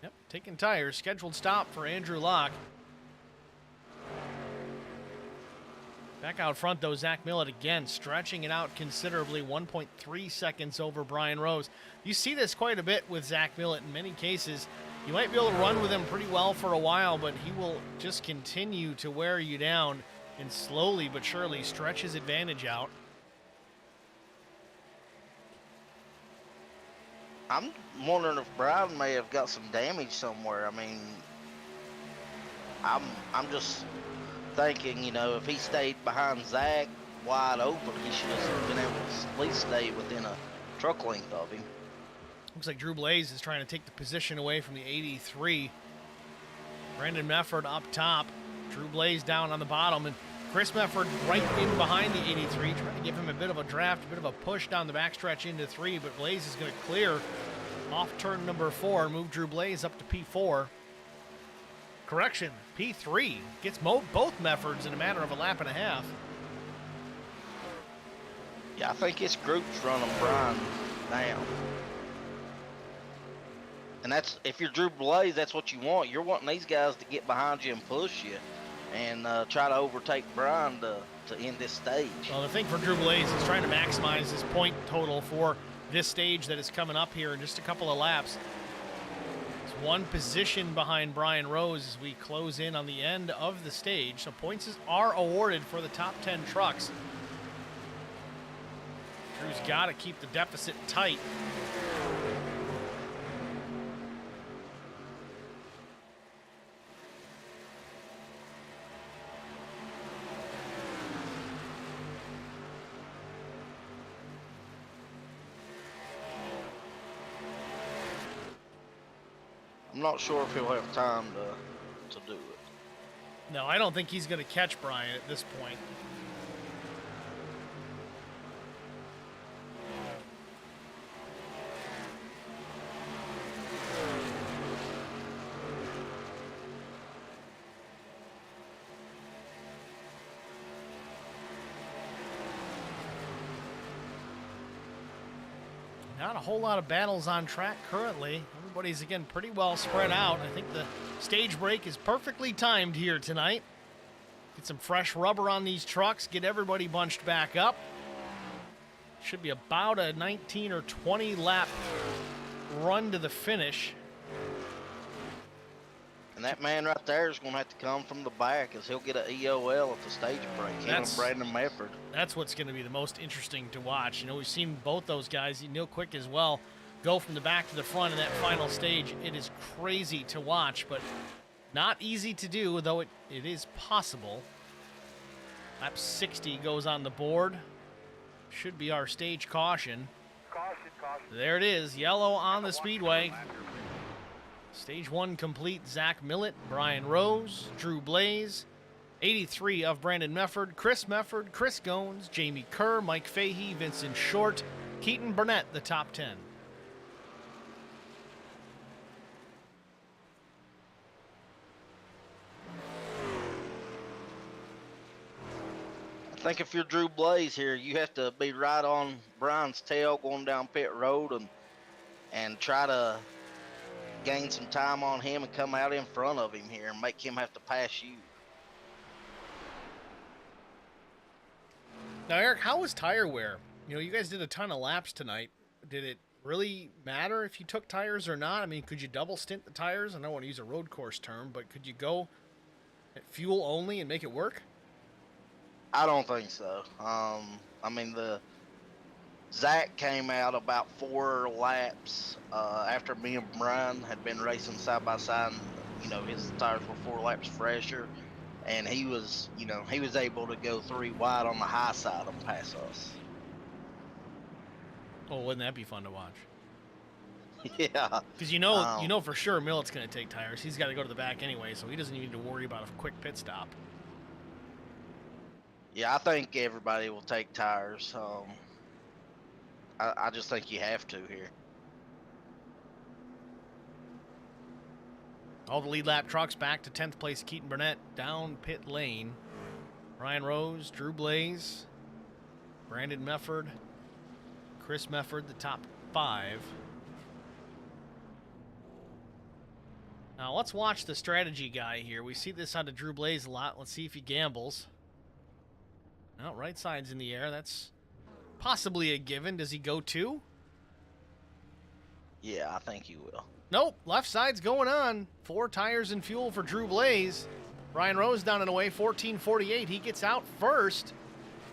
Yep, taking tires. Scheduled stop for Andrew Locke. Back out front, though, Zach Millett again stretching it out considerably, 1.3 seconds over Brian Rose. You see this quite a bit with Zach Millett in many cases. You might be able to run with him pretty well for a while, but he will just continue to wear you down and slowly but surely stretch his advantage out. I'm wondering if Brian may have got some damage somewhere. I mean, I'm just thinking, you know, if he stayed behind Zach wide open, he should have been able to at least stay within a truck length of him. Looks like Drew Blaze is trying to take the position away from the 83. Brandon Mefford up top. Drew Blaze down on the bottom. And Chris Mefford right in behind the 83, trying to give him a bit of a draft, a bit of a push down the backstretch into 3. But Blaze is going to clear off turn number 4, move Drew Blaze up to P4. Correction, P3 gets both Meffords in a matter of a lap and a half. Yeah, I think his group's running Brian down. And that's, if you're Drew Blaze, that's what you want. You're wanting these guys to get behind you and push you, and try to overtake Brian to end this stage. Well, the thing for Drew Blaze is trying to maximize his point total for this stage that is coming up here in just a couple of laps. It's one position behind Brian Rose as we close in on the end of the stage. So points are awarded for the top 10 trucks. Drew's got to keep the deficit tight. I'm not sure if he'll have time to do it. No, I don't think he's going to catch Brian at this point. Not a whole lot of battles on track currently. Everybody's, again, pretty well spread out. I think the stage break is perfectly timed here tonight. Get some fresh rubber on these trucks, get everybody bunched back up. Should be about a 19 or 20 lap run to the finish. And that man right there is going to have to come from the back, as he'll get an EOL at the stage break. Him and Brandon Mefford. That's what's going to be the most interesting to watch. You know, we've seen both those guys, Neil Quick as well, go from the back to the front in that final stage. It is crazy to watch, but not easy to do, though it is possible. Lap 60 goes on the board. Should be our stage caution. Caution, caution. There it is, yellow on the speedway. Stage 1 complete. Zach Millett, Brian Rose, Drew Blaze, 83 of Brandon Mefford, Chris Gones, Jamie Kerr, Mike Fahey, Vincent Short, Keaton Burnett, the top 10. I think if you're Drew Blaze here, you have to be right on Brian's tail going down pit road and try to gain some time on him and come out in front of him here and make him have to pass you. Now, Eric, how was tire wear? You know, you guys did a ton of laps tonight. Did it really matter if you took tires or not? I mean, could you double stint the tires? I don't want to use a road course term, but could you go at fuel only and make it work? I don't think so. I mean, Zach came out about 4 laps after me and Brian had been racing side by side, and, you know, his tires were 4 laps fresher, and he was able to go 3 wide on the high side and pass us. Oh, wouldn't that be fun to watch? Yeah. Because you know for sure Millett's going to take tires. He's got to go to the back anyway, so he doesn't need to worry about a quick pit stop. Yeah, I think everybody will take tires. I just think you have to here. All the lead lap trucks back to 10th place. Keaton Burnett down pit lane. Brian Rose, Drew Blaze, Brandon Mefford, Chris Mefford, the top 5. Now let's watch the strategy guy here. We see this on Drew Blaze a lot. Let's see if he gambles. Now, right side's in the air. That's possibly a given. Does he go 2? Yeah, I think he will. Nope, left side's going on. 4 tires and fuel for Drew Blaze. Brian Rose down and away, 14:48. He gets out first.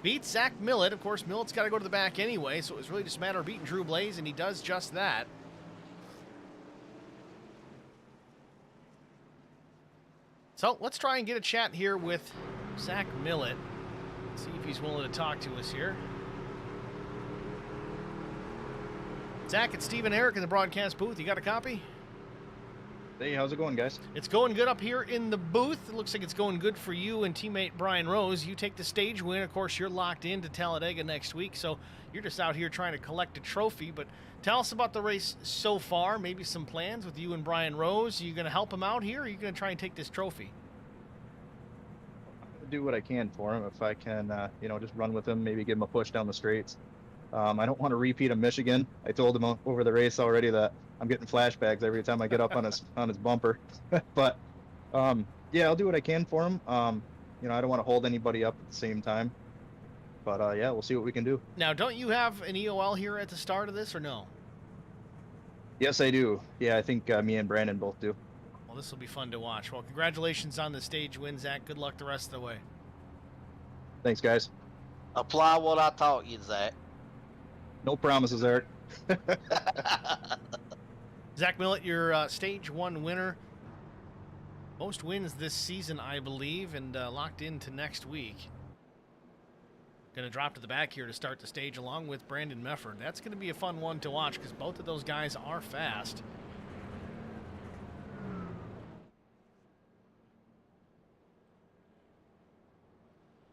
Beats Zach Millett. Of course, Millett's got to go to the back anyway, so it was really just a matter of beating Drew Blaze, and he does just that. So let's try and get a chat here with Zach Millett. See if he's willing to talk to us here. Zach, it's Steve and Eric in the broadcast booth. You got a copy? Hey, how's it going, guys? It's going good up here in the booth. It looks like it's going good for you and teammate Brian Rose. You take the stage win. Of course, you're locked into Talladega next week, so you're just out here trying to collect a trophy. But tell us about the race so far, maybe some plans with you and Brian Rose. Are you going to help him out here, or are you going to try and take this trophy? I'm going to do what I can for him. If I can, just run with him, maybe give him a push down the straights. I don't want to repeat in Michigan. I told him over the race already that I'm getting flashbacks every time I get up on his bumper. But yeah, I'll do what I can for him. You know, I don't want to hold anybody up at the same time. But yeah, we'll see what we can do. Now, don't you have an EOL here at the start of this, or no? Yes, I do. Yeah, I think me and Brandon both do. Well, this will be fun to watch. Well, congratulations on the stage win, Zach. Good luck the rest of the way. Thanks, guys. Apply what I taught you, Zach. No promises, Eric. Zach Millett, your stage 1 winner. Most wins this season, I believe, and locked into next week. Going to drop to the back here to start the stage along with Brandon Mefford. That's going to be a fun one to watch because both of those guys are fast.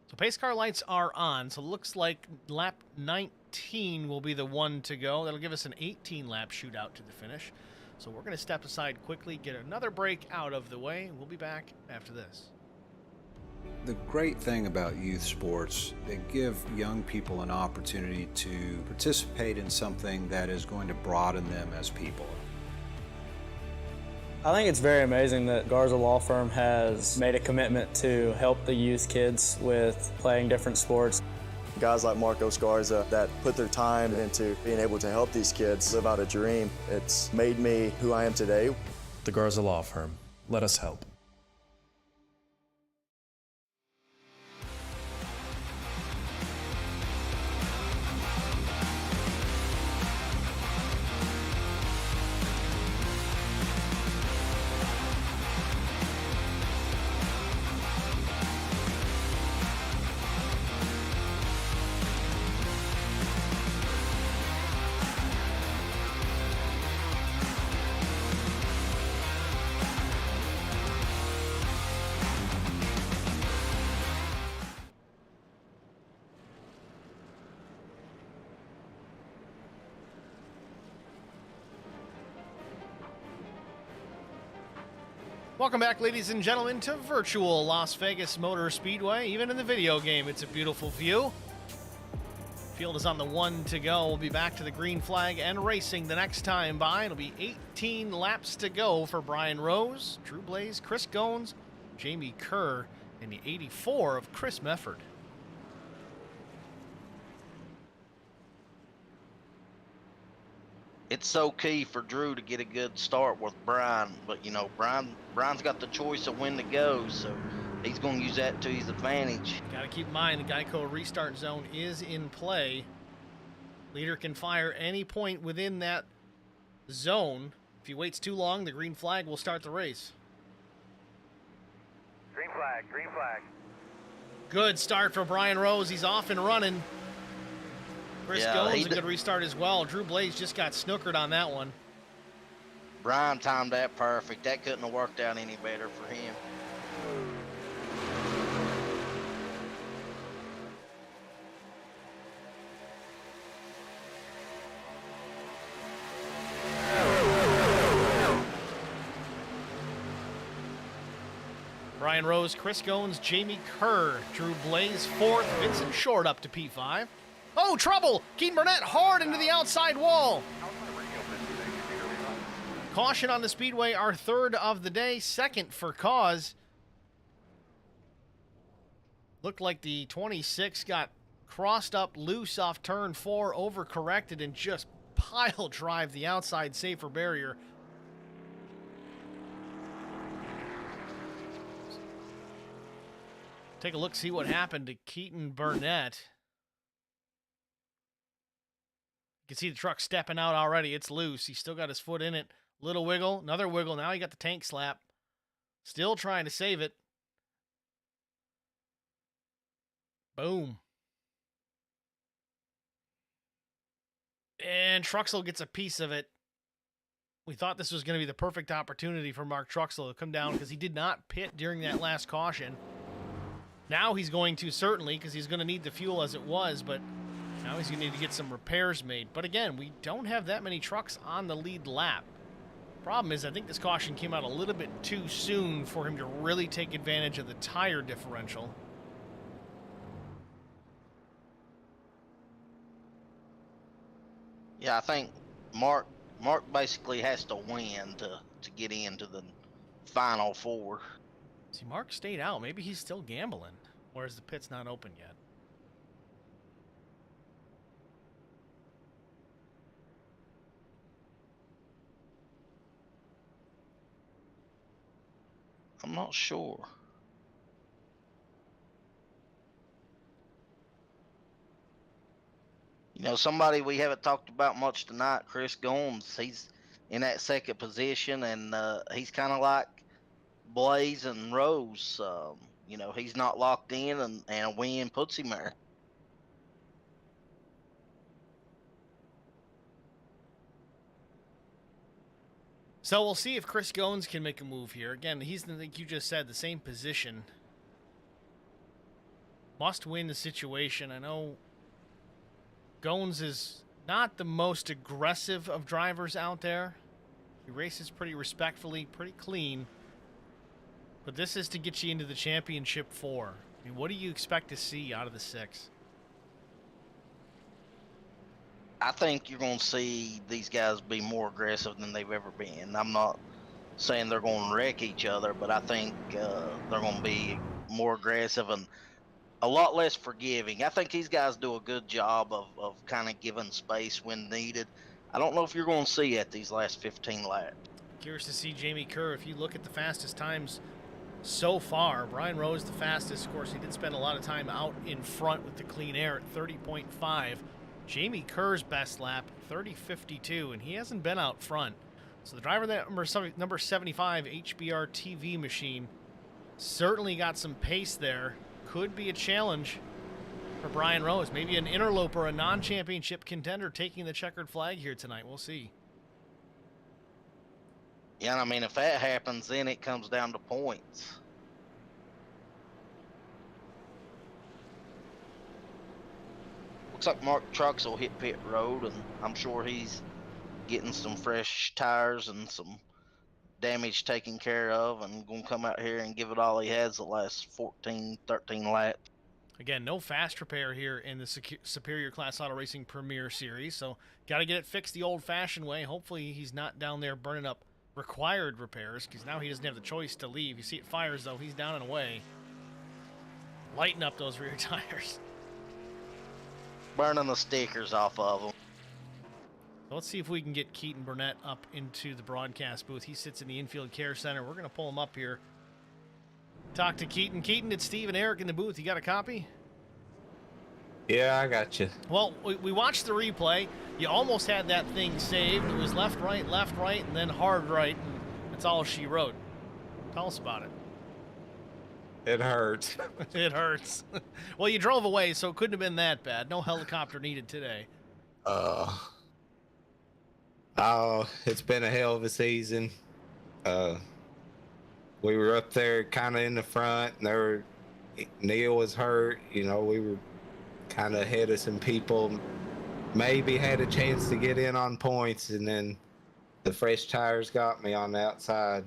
So pace car lights are on, so it looks like lap 19 will be the one to go. That'll give us an 18-lap shootout to the finish. So we're going to step aside quickly, get another break out of the way. We'll be back after this. The great thing about youth sports, they give young people an opportunity to participate in something that is going to broaden them as people. I think it's very amazing that Garza Law Firm has made a commitment to help the youth kids with playing different sports. Guys like Marcos Garza that put their time into being able to help these kids live out a dream. It's made me who I am today. The Garza Law Firm. Let us help. Welcome back, ladies and gentlemen, to virtual Las Vegas Motor Speedway. Even in the video game, it's a beautiful view. Field is on the one to go. We'll be back to the green flag and racing the next time by. It'll be 18 laps to go for Brian Rose, Drew Blaze, Chris Goins, Jamie Kerr, and the 84 of Chris Mefford. It's so key for Drew to get a good start with Brian, but you know, Brian's got the choice of when to go, so he's going to use that to his advantage. Got to keep in mind the Geico restart zone is in play. Leader can fire any point within that zone. If he waits too long, the green flag will start the race. Green flag, green flag. Good start for Brian Rose. He's off and running. Chris Goins, a good restart as well. Drew Blaze just got snookered on that one. Brian timed that perfect. That couldn't have worked out any better for him. Brian Rose, Chris Goins, Jamie Kerr, Drew Blaze fourth, Vincent Short up to P5. Oh, trouble! Keaton Burnett hard into the outside wall. Caution on the speedway, our third of the day, second for cause. Looked like the 26 got crossed up loose off turn 4, overcorrected, and just pile drive the outside safer barrier. Take a look, see what happened to Keaton Burnett. You can see the truck stepping out already. It's loose. He's still got his foot in it. Little wiggle, another wiggle. Now he got the tank slap. Still trying to save it. Boom. And Truxell gets a piece of it. We thought this was going to be the perfect opportunity for Mark Truxell to come down because he did not pit during that last caution. Now he's going to, certainly, because he's going to need the fuel as it was, but now he's going to need to get some repairs made. But again, we don't have that many trucks on the lead lap. Problem is, I think this caution came out a little bit too soon for him to really take advantage of the tire differential. Yeah, I think Mark Mark basically has to win to get into the final four. See, Mark stayed out. Maybe he's still gambling, or is the pit's not open yet? I'm not sure. You know, somebody we haven't talked about much tonight, Chris Gomes. He's in that second position, and he's kind of like Blaze and Rose. You know, he's not locked in, and a win puts him there. So we'll see if Chris Gones can make a move here. Again, he's, like you just said, the same position. Must win the situation. I know Gones is not the most aggressive of drivers out there. He races pretty respectfully, pretty clean. But this is to get you into the championship 4. I mean, what do you expect to see out of the 6? I think you're going to see these guys be more aggressive than they've ever been. I'm not saying they're going to wreck each other, but I think they're going to be more aggressive and a lot less forgiving. I think these guys do a good job of kind of giving space when needed. I don't know if you're going to see it these last 15 laps. Curious to see Jamie Kerr. If you look at the fastest times so far, Brian Rose the fastest. Of course, he did spend a lot of time out in front with the clean air at 30.5. Jamie Kerr's best lap, 30.52, and he hasn't been out front. So the driver, that number 75 HBR TV machine, certainly got some pace there. Could be a challenge for Brian Rose. Maybe an interloper, a non-championship contender taking the checkered flag here tonight. We'll see. Yeah, I mean, if that happens, then it comes down to points. Looks like Mark Trucks will hit pit road, and I'm sure he's getting some fresh tires and some damage taken care of, and going to come out here and give it all he has the last 14, 13 laps. Again, no fast repair here in the Superior Class Auto Racing Premier Series, so got to get it fixed the old-fashioned way. Hopefully he's not down there burning up required repairs, because now he doesn't have the choice to leave. You see it fires, though. He's down and away. Lighten up those rear tires. Burning the stickers off of them. So let's see if we can get Keaton Burnett up into the broadcast booth. He sits in the infield care center. We're going to pull him up here. Talk to Keaton. Keaton, it's Steve and Eric in the booth. You got a copy? Yeah, I got you. Well, we watched the replay. You almost had that thing saved. It was left, right, and then hard right, and that's all she wrote. Tell us about it. It hurts. It hurts. Well, you drove away, so it couldn't have been that bad. No helicopter needed today. Oh, it's been a hell of a season. We were up there kind of in the front, and Neil was hurt. You know, we were kind of ahead of some people. Maybe had a chance to get in on points, and then the fresh tires got me on the outside.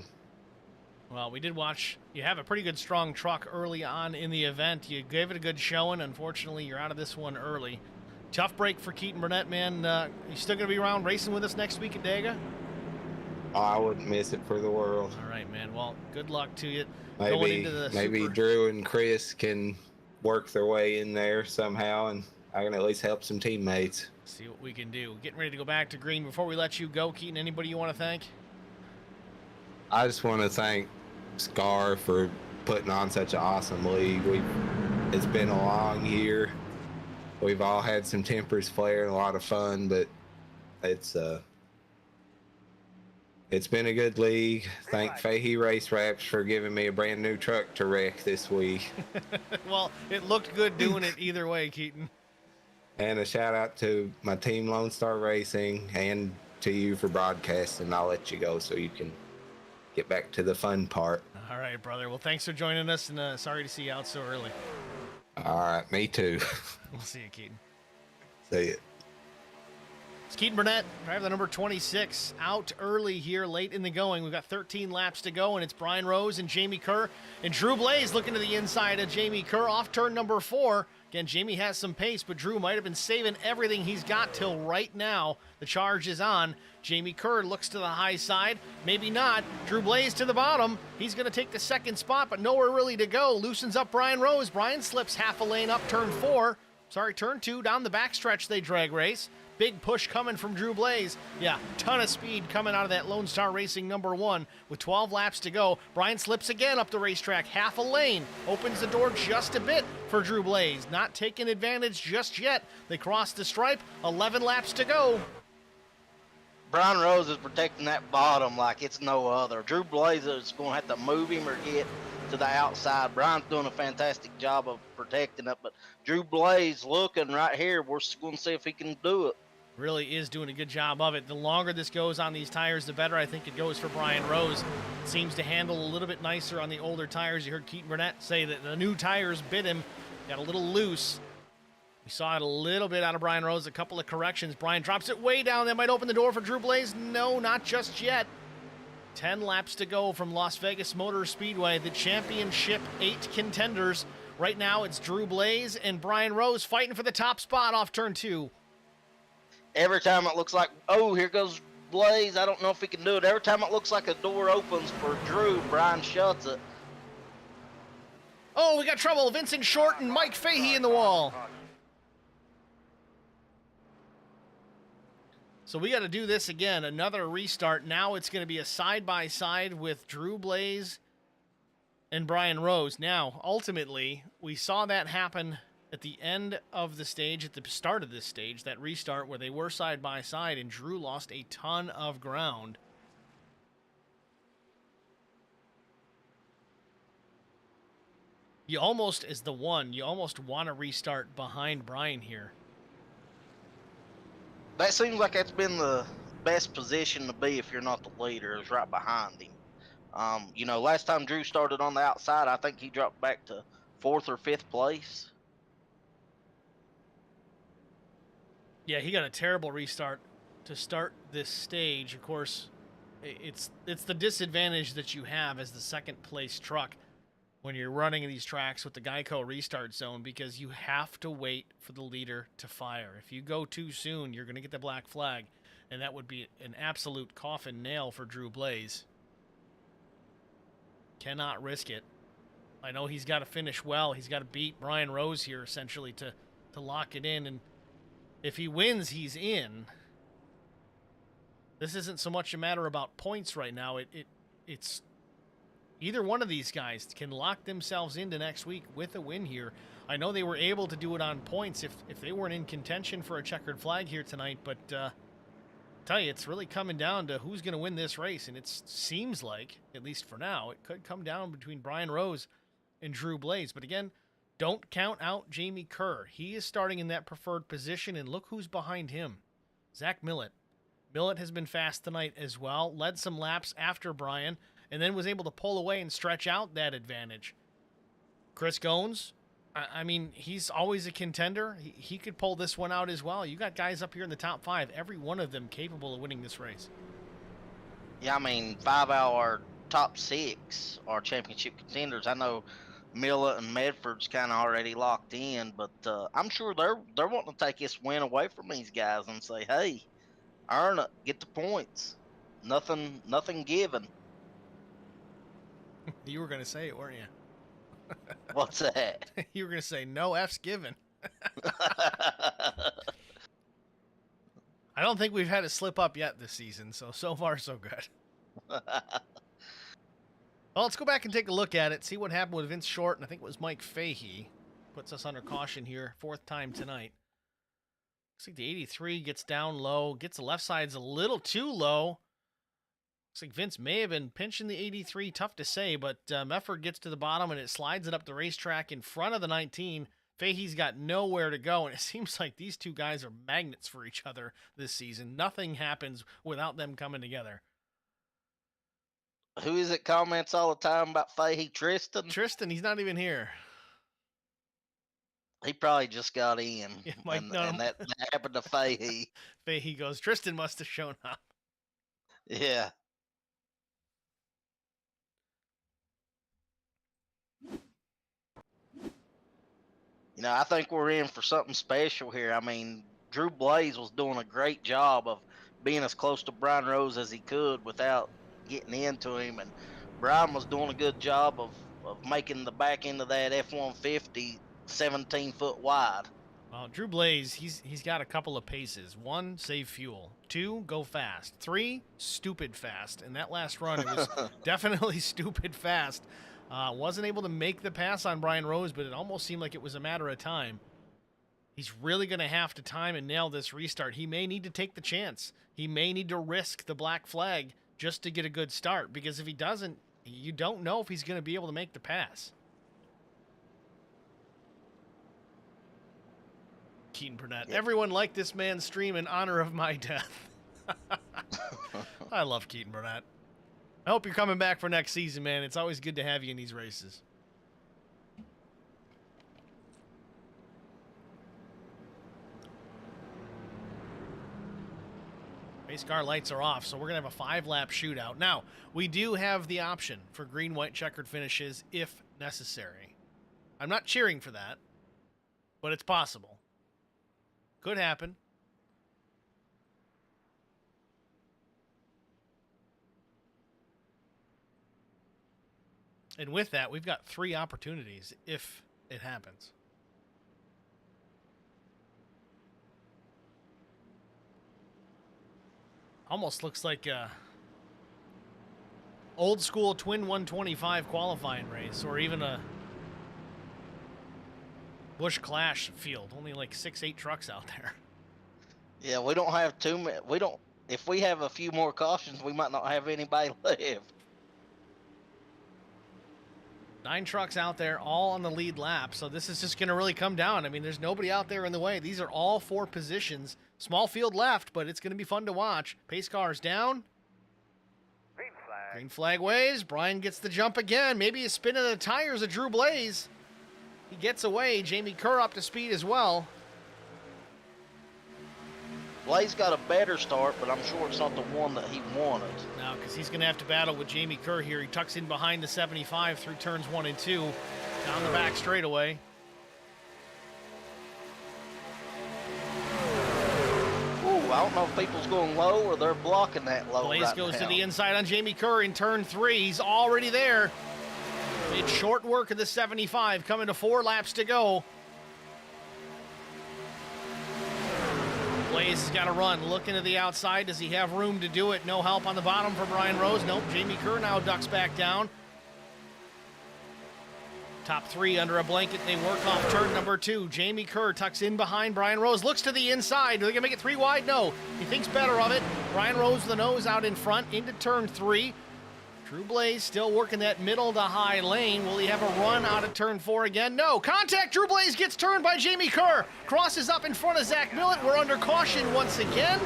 Well, we did watch. You have a pretty good, strong truck early on in the event. You gave it a good showing. Unfortunately, you're out of this one early. Tough break for Keaton Burnett, man. You still going to be around racing with us next week at Dega? Oh, I wouldn't miss it for the world. All right, man. Well, good luck to you. Maybe Drew and Chris can work their way in there somehow, and I can at least help some teammates. See what we can do. Getting ready to go back to green. Before we let you go, Keaton, anybody you want to thank? I just want to thank Scar for putting on such an awesome league. It's been a long year. We've all had some tempers flare and a lot of fun, but it's been a good league. Thank Fahey Race Wraps for giving me a brand new truck to wreck this week. Well, it looked good doing it either way, Keaton. And a shout out to my team, Lone Star Racing, and to you for broadcasting. I'll let you go so you can get back to the fun part. All right, brother. Well, thanks for joining us, and sorry to see you out so early. All right, me too. We'll see you, Keaton. See you. Keaton Burnett, driver number 26, out early here, late in the going. We've got 13 laps to go, and it's Brian Rose and Jamie Kerr. And Drew Blaze looking to the inside of Jamie Kerr off turn number 4. Again, Jamie has some pace, but Drew might have been saving everything he's got till right now. The charge is on. Jamie Kerr looks to the high side. Maybe not. Drew Blaze to the bottom. He's going to take the second spot, but nowhere really to go. Loosens up Brian Rose. Brian slips half a lane up turn 4. Sorry, turn 2. Down the backstretch they drag race. Big push coming from Drew Blaze. Yeah, ton of speed coming out of that Lone Star Racing number 1 with 12 laps to go. Brian slips again up the racetrack, half a lane. Opens the door just a bit for Drew Blaze. Not taking advantage just yet. They cross the stripe, 11 laps to go. Brian Rose is protecting that bottom like it's no other. Drew Blaze is going to have to move him or get to the outside. Brian's doing a fantastic job of protecting it, but Drew Blaze looking right here. We're going to see if he can do it. Really is doing a good job of it. The longer this goes on these tires, the better I think it goes for Brian Rose. Seems to handle a little bit nicer on the older tires. You heard Keaton Burnett say that the new tires bit him, got a little loose. We saw it a little bit out of Brian Rose, a couple of corrections. Brian drops it way down. That might open the door for Drew Blaze. No, not just yet. 10 laps to go from Las Vegas Motor Speedway, the championship 8 contenders. Right now it's Drew Blaze and Brian Rose fighting for the top spot off turn 2. Every time it looks like, oh, here goes Blaze, I don't know if he can do it. Every time it looks like a door opens for Drew, Brian shuts it. Oh, we got trouble. Vincent Short and Mike Fahey in the wall. So we got to do this again, another restart. Now it's going to be a side-by-side with Drew Blaze and Brian Rose. Now, ultimately, we saw that happen at the end of the stage, at the start of this stage, that restart where they were side-by-side, and Drew lost a ton of ground. You almost, as the one, you almost want to restart behind Brian here. That seems like that's been the best position to be if you're not the leader, is right behind him. You know, last time Drew started on the outside, I think he dropped back to 4th or 5th place. Yeah, he got a terrible restart to start this stage. Of course, it's the disadvantage that you have as the second place truck when you're running these tracks with the Geico restart zone, because you have to wait for the leader to fire. If you go too soon, you're going to get the black flag, and that would be an absolute coffin nail for Drew Blaze. Cannot risk it. I know he's got to finish well. He's got to beat Brian Rose here, essentially, to lock it in, and if he wins, he's in. This isn't so much a matter about points right now. It's either one of these guys can lock themselves into next week with a win here. I know they were able to do it on points if they weren't in contention for a checkered flag here tonight, but tell you, it's really coming down to who's going to win this race, and it seems like, at least for now, it could come down between Brian Rose and Drew Blaze. But again, don't count out Jamie Kerr. He is starting in that preferred position, and look who's behind him. Zach Millett. Millett has been fast tonight as well, led some laps after Brian, and then was able to pull away and stretch out that advantage. Chris Goins, I mean, he's always a contender. He could pull this one out as well. You got guys up here in the top 5, every one of them capable of winning this race. Yeah, I mean, 5 out of our top 6 are championship contenders. I know Millett and Medford's kind of already locked in, but I'm sure they're wanting to take this win away from these guys and say, hey, earn it, get the points. Nothing given. You were going to say it, weren't you? What's that? You were going to say no F's given. I don't think we've had a slip up yet this season, so far so good. Well, let's go back and take a look at it, see what happened with Vince Short, and I think it was Mike Fahey. Puts us under caution here, 4th time tonight. Looks like the 83 gets down low, gets the left side's a little too low. Looks like Vince may have been pinching the 83, tough to say, but Mefford gets to the bottom and it slides it up the racetrack in front of the 19. Fahey's got nowhere to go, and it seems like these two guys are magnets for each other this season. Nothing happens without them coming together. Who is it comments all the time about Fahey? Tristan? Tristan, he's not even here. He probably just got in, Yeah, Mike, and no, that happened to Fahey. Fahey goes, Tristan must have shown up. Yeah. I think we're in for something special here. I mean, Drew Blaze was doing a great job of being as close to Brian Rose as he could without getting into him, and Brian was doing a good job of making the back end of that F-150 17 foot wide. Well, Drew Blaze, he's got a couple of paces. 1, save fuel. 2, go fast. 3, stupid fast. And that last run, it was definitely stupid fast. Wasn't able to make the pass on Brian Rose, but it almost seemed like it was a matter of time. He's really going to have to time and nail this restart. He may need to take the chance. He may need to risk the black flag just to get a good start, because if he doesn't, you don't know if he's going to be able to make the pass. Keaton Burnett. Yep. Everyone liked this man's stream in honor of my death. I love Keaton Burnett. I hope you're coming back for next season, man. It's always good to have you in these races. Race car lights are off, so we're going to have a 5-lap shootout. Now, we do have the option for green, white, checkered finishes if necessary. I'm not cheering for that, but it's possible. Could happen. And with that, we've got 3 opportunities if it happens. Almost looks like a old school twin 125 qualifying race, or even a Busch Clash field. Only like 6-8 trucks out there. Yeah, we don't have too many. If we have a few more cautions, we might not have anybody left. 9 trucks out there, all on the lead lap. So this is just going to really come down. I mean, there's nobody out there in the way. These are all 4 positions. Small field left, but it's going to be fun to watch. Pace cars down. Green flag. Green flag waves. Brian gets the jump again. Maybe a spin of the tires of Drew Blaze. He gets away. Jamie Kerr up to speed as well. Blaze got a better start, but I'm sure it's not the one that he wanted. No, because he's going to have to battle with Jamie Kerr here. He tucks in behind the 75 through turns 1 and 2. Down the back straightaway. Ooh, I don't know if people's going low or they're blocking that low. Blaze right goes now. to the inside on Jamie Kerr in turn 3. He's already there. Made short work of the 75, coming to 4 laps to go. Blaze has got to run. Looking to the outside. Does he have room to do it? No help on the bottom for Brian Rose. Nope. Jamie Kerr now ducks back down. Top 3 under a blanket. They work off turn number 2. Jamie Kerr tucks in behind Brian Rose. Looks to the inside. Are they going to make it 3 wide? No. He thinks better of it. Brian Rose, the nose out in front into turn 3. Drew Blaze still working that middle to high lane. Will he have a run out of turn 4 again? No. Contact. Drew Blaze gets turned by Jamie Kerr. Crosses up in front of Zach Millett. We're under caution once again.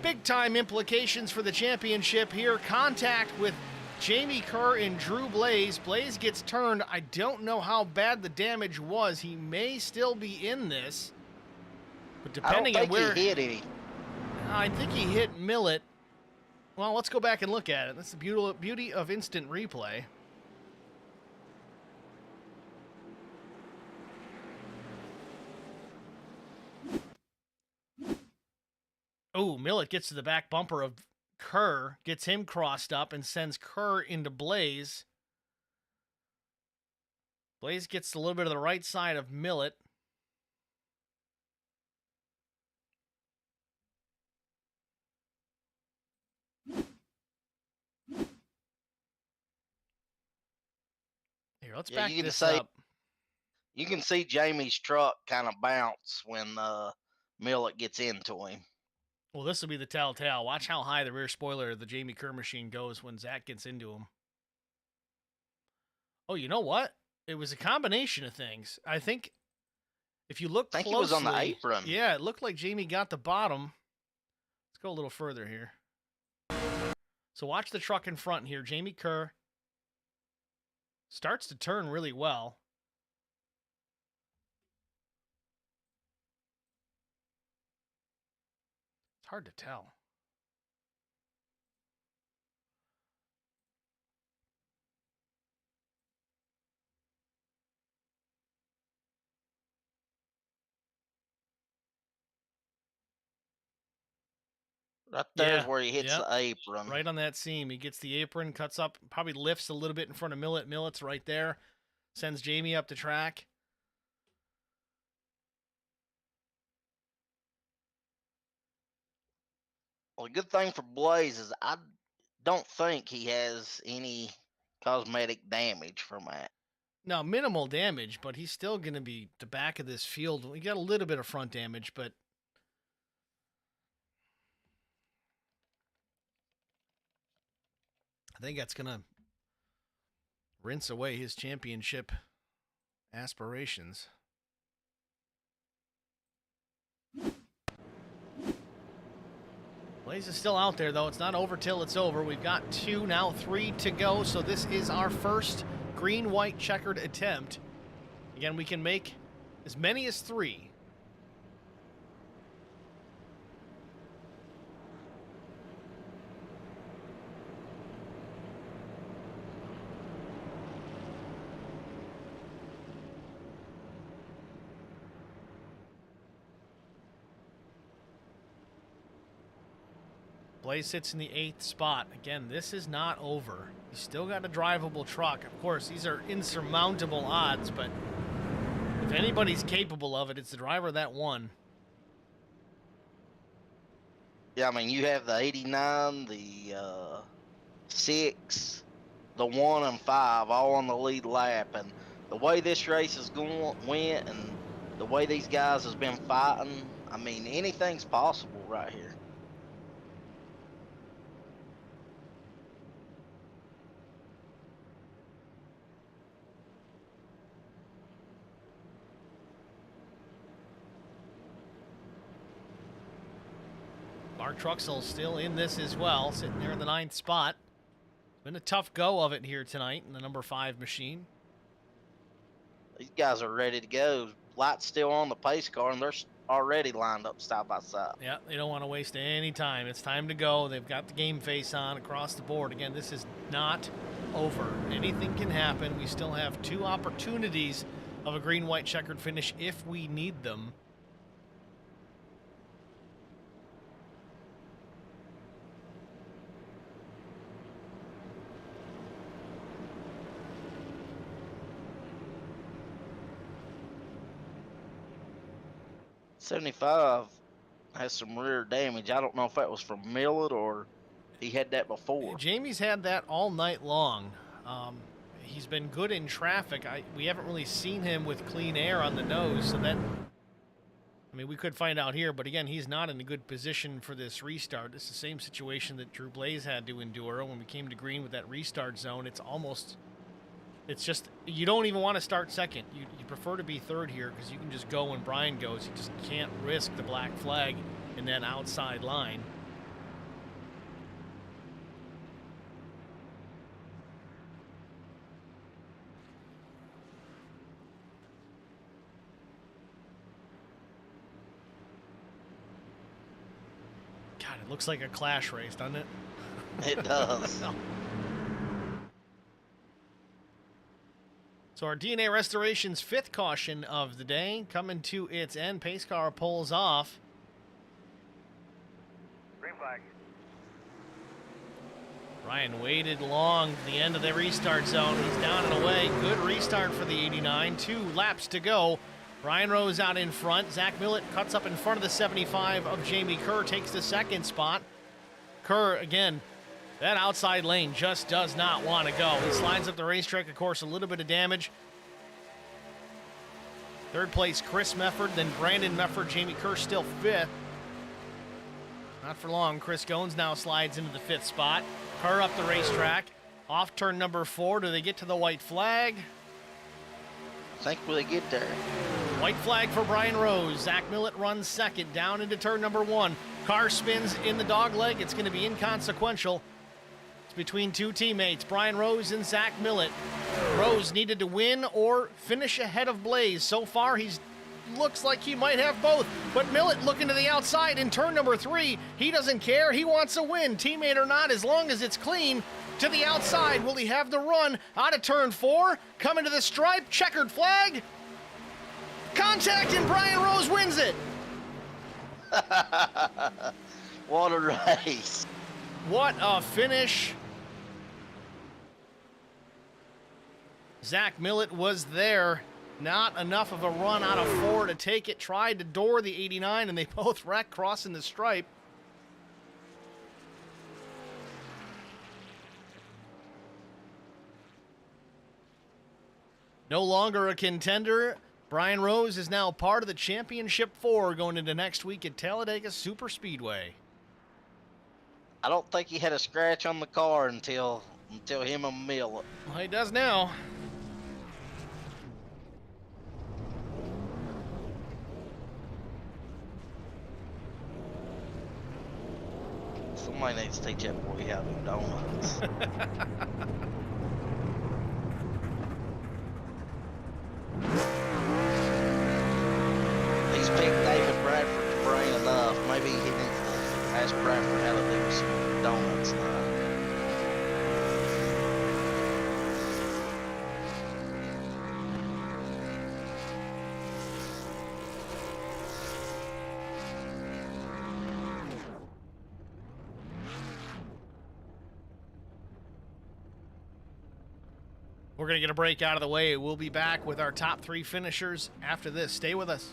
Big time implications for the championship here. Contact with Jamie Kerr and Drew Blaze. Blaze gets turned. I don't know how bad the damage was. He may still be in this. But depending on where he hit him. I think he hit Millett. Well, let's go back and look at it. That's the beauty of instant replay. Oh, Millett gets to the back bumper of Kerr, gets him crossed up, and sends Kerr into Blaze. Blaze gets a little bit of the right side of Millett. Here, let's back this up. You can see Jamie's truck kind of bounce when Millett gets into him. Well, this will be the telltale. Watch how high the rear spoiler of the Jamie Kerr machine goes when Zach gets into him. Oh, you know what? It was a combination of things. I think if you look closely, he was on the apron. Yeah, it looked like Jamie got the bottom. Let's go a little further here. So watch the truck in front here. Jamie Kerr starts to turn really well. hard to tell. Right there's where he hits the apron. Right on that seam. He gets the apron, cuts up, probably lifts a little bit in front of Millet. Millet's right there. Sends Jamie up the track. Well, the good thing for Blaze is I don't think he has any cosmetic damage from that. Now, minimal damage, but he's still going to be the back of this field. We got a little bit of front damage, but I think that's going to rinse away his championship aspirations. Blaze is still out there, though. It's not over till it's over. We've got 2, now 3 to go, so this is our first green-white checkered attempt. Again, we can make as many as 3. Blaze sits in the 8th spot. Again, this is not over. He's still got a drivable truck. Of course, these are insurmountable odds, but if anybody's capable of it, it's the driver that won. Yeah, I mean, you have the 89, the 6, the 1 and 5 all on the lead lap, and the way this race is went and the way these guys has been fighting, I mean, anything's possible right here. Mark Truxell's still in this as well, sitting there in the 9th spot. Been a tough go of it here tonight in the number 5 machine. These guys are ready to go. Light's still on the pace car, and they're already lined up side by side. Yeah, they don't want to waste any time. It's time to go. They've got the game face on across the board. Again, this is not over. Anything can happen. We still have 2 opportunities of a green-white checkered finish if we need them. '75 has some rear damage. I don't know if that was from Millet or he had that before. Jamie's had that all night long. He's been good in traffic. We haven't really seen him with clean air on the nose, so that, I mean, we could find out here, but again, he's not in a good position for this restart. It's the same situation that Drew Blaze had to endure when we came to green with that restart zone. It's just, you don't even want to start second. You prefer to be third here because you can just go when Brian goes. You just can't risk the black flag in that outside line. God, it looks like a clash race, doesn't it? It does. So our DNA Restoration's 5th caution of the day coming to its end. Pace car pulls off. Green flag. Ryan waited long to the end of the restart zone. He's down and away. Good restart for the 89. 2 laps to go. Brian Rose out in front. Zach Millet cuts up in front of the 75 of Jamie Kerr, takes the 2nd spot. Kerr, again, that outside lane just does not want to go. He slides up the racetrack, of course, a little bit of damage. 3rd place, Chris Mefford, then Brandon Mefford, Jamie Kerr still 5th. Not for long. Chris Goins now slides into the 5th spot. Kerr up the racetrack. Off turn number 4. Do they get to the white flag? I think when they get there. White flag for Brian Rose. Zach Millet runs 2nd down into turn number 1. Car spins in the dog leg. It's going to be inconsequential. It's between 2 teammates, Brian Rose and Zach Millet. Rose needed to win or finish ahead of Blaze. So far, he's looks like he might have both. But Millett looking to the outside in turn number 3. He doesn't care. He wants a win, teammate or not, as long as it's clean. To the outside. Will he have the run out of turn 4? Coming to the stripe. Checkered flag. Contact, and Brian Rose wins it. What a race. What a finish. Zach Millett was there. Not enough of a run out of 4 to take it. Tried to door the 89, and they both wrecked crossing the stripe. No longer a contender. Brian Rose is now part of the Championship 4 going into next week at Talladega Superspeedway. I don't think he had a scratch on the car until him and Millett. Well, he does now. Somebody needs to teach that boy how to do donuts. He's picked David Bradford's brain enough. Maybe he needs to ask Bradford how to do some donuts now. We're going to get a break out of the way. We'll be back with our top 3 finishers after this. Stay with us.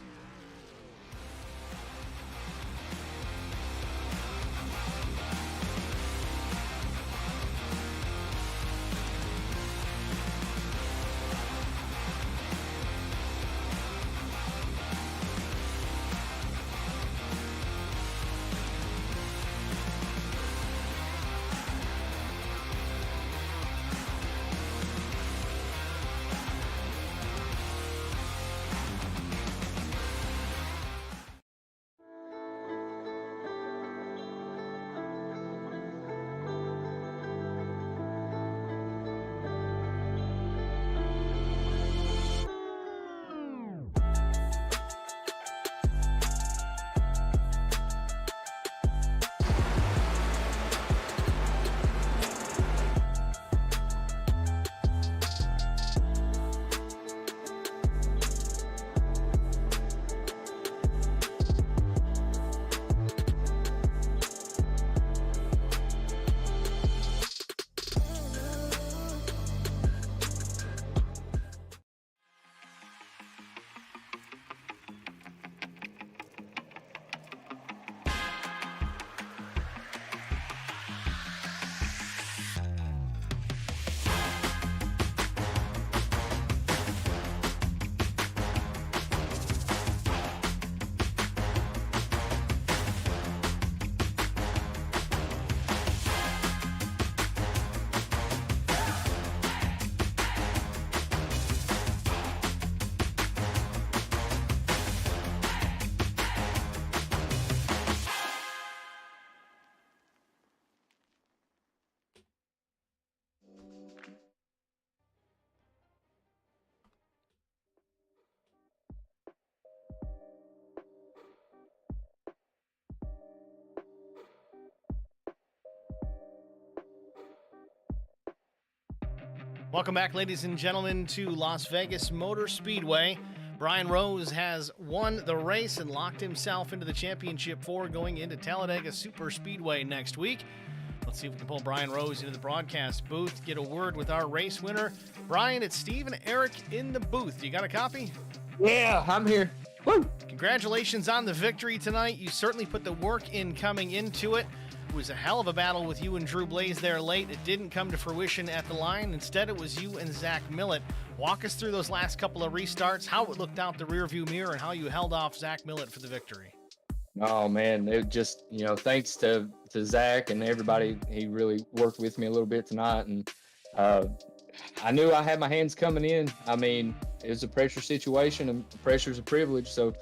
Welcome back, ladies and gentlemen, to Las Vegas Motor Speedway. Brian Rose has won the race and locked himself into the Championship 4 going into Talladega Superspeedway next week. Let's see if we can pull Brian Rose into the broadcast booth, get a word with our race winner. Brian, it's Steve and Eric in the booth. You got a copy? Yeah, I'm here. Woo! Congratulations on the victory tonight. You certainly put the work in coming into it. It was a hell of a battle with you and Drew Blaze there late. It didn't come to fruition at the line. Instead, it was you and Zach Millett. Walk us through those last couple of restarts, how it looked out the rearview mirror, and how you held off Zach Millett for the victory. Oh, man, it just, thanks to Zach and everybody. He really worked with me a little bit tonight, and I knew I had my hands coming in. I mean, it was a pressure situation, and pressure's a privilege, so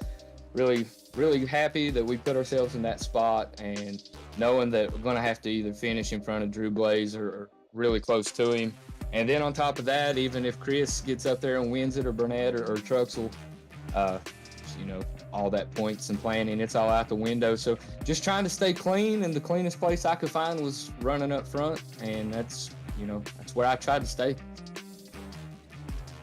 really, really happy that we put ourselves in that spot, and knowing that we're going to have to either finish in front of Drew Blaze or really close to him. And then on top of that, even if Chris gets up there and wins it, or Burnett or Truxell, all that points and planning, it's all out the window. So just trying to stay clean, and the cleanest place I could find was running up front, and that's where I tried to stay.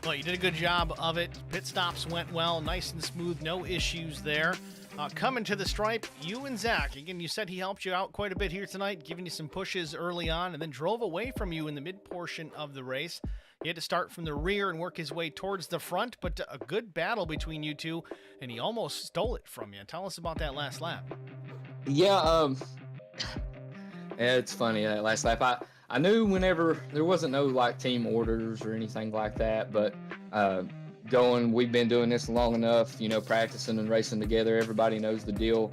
Well, you did a good job of it. Pit stops went well, nice and smooth, no issues there. Coming to the stripe, you and Zach. Again, you said he helped you out quite a bit here tonight, giving you some pushes early on, and then drove away from you in the mid-portion of the race. He had to start from the rear and work his way towards the front, but a good battle between you two, and he almost stole it from you. Tell us about that last lap. Yeah, it's funny, that last lap. I knew whenever there wasn't no like team orders or anything like that, but we've been doing this long enough, practicing and racing together. Everybody knows the deal.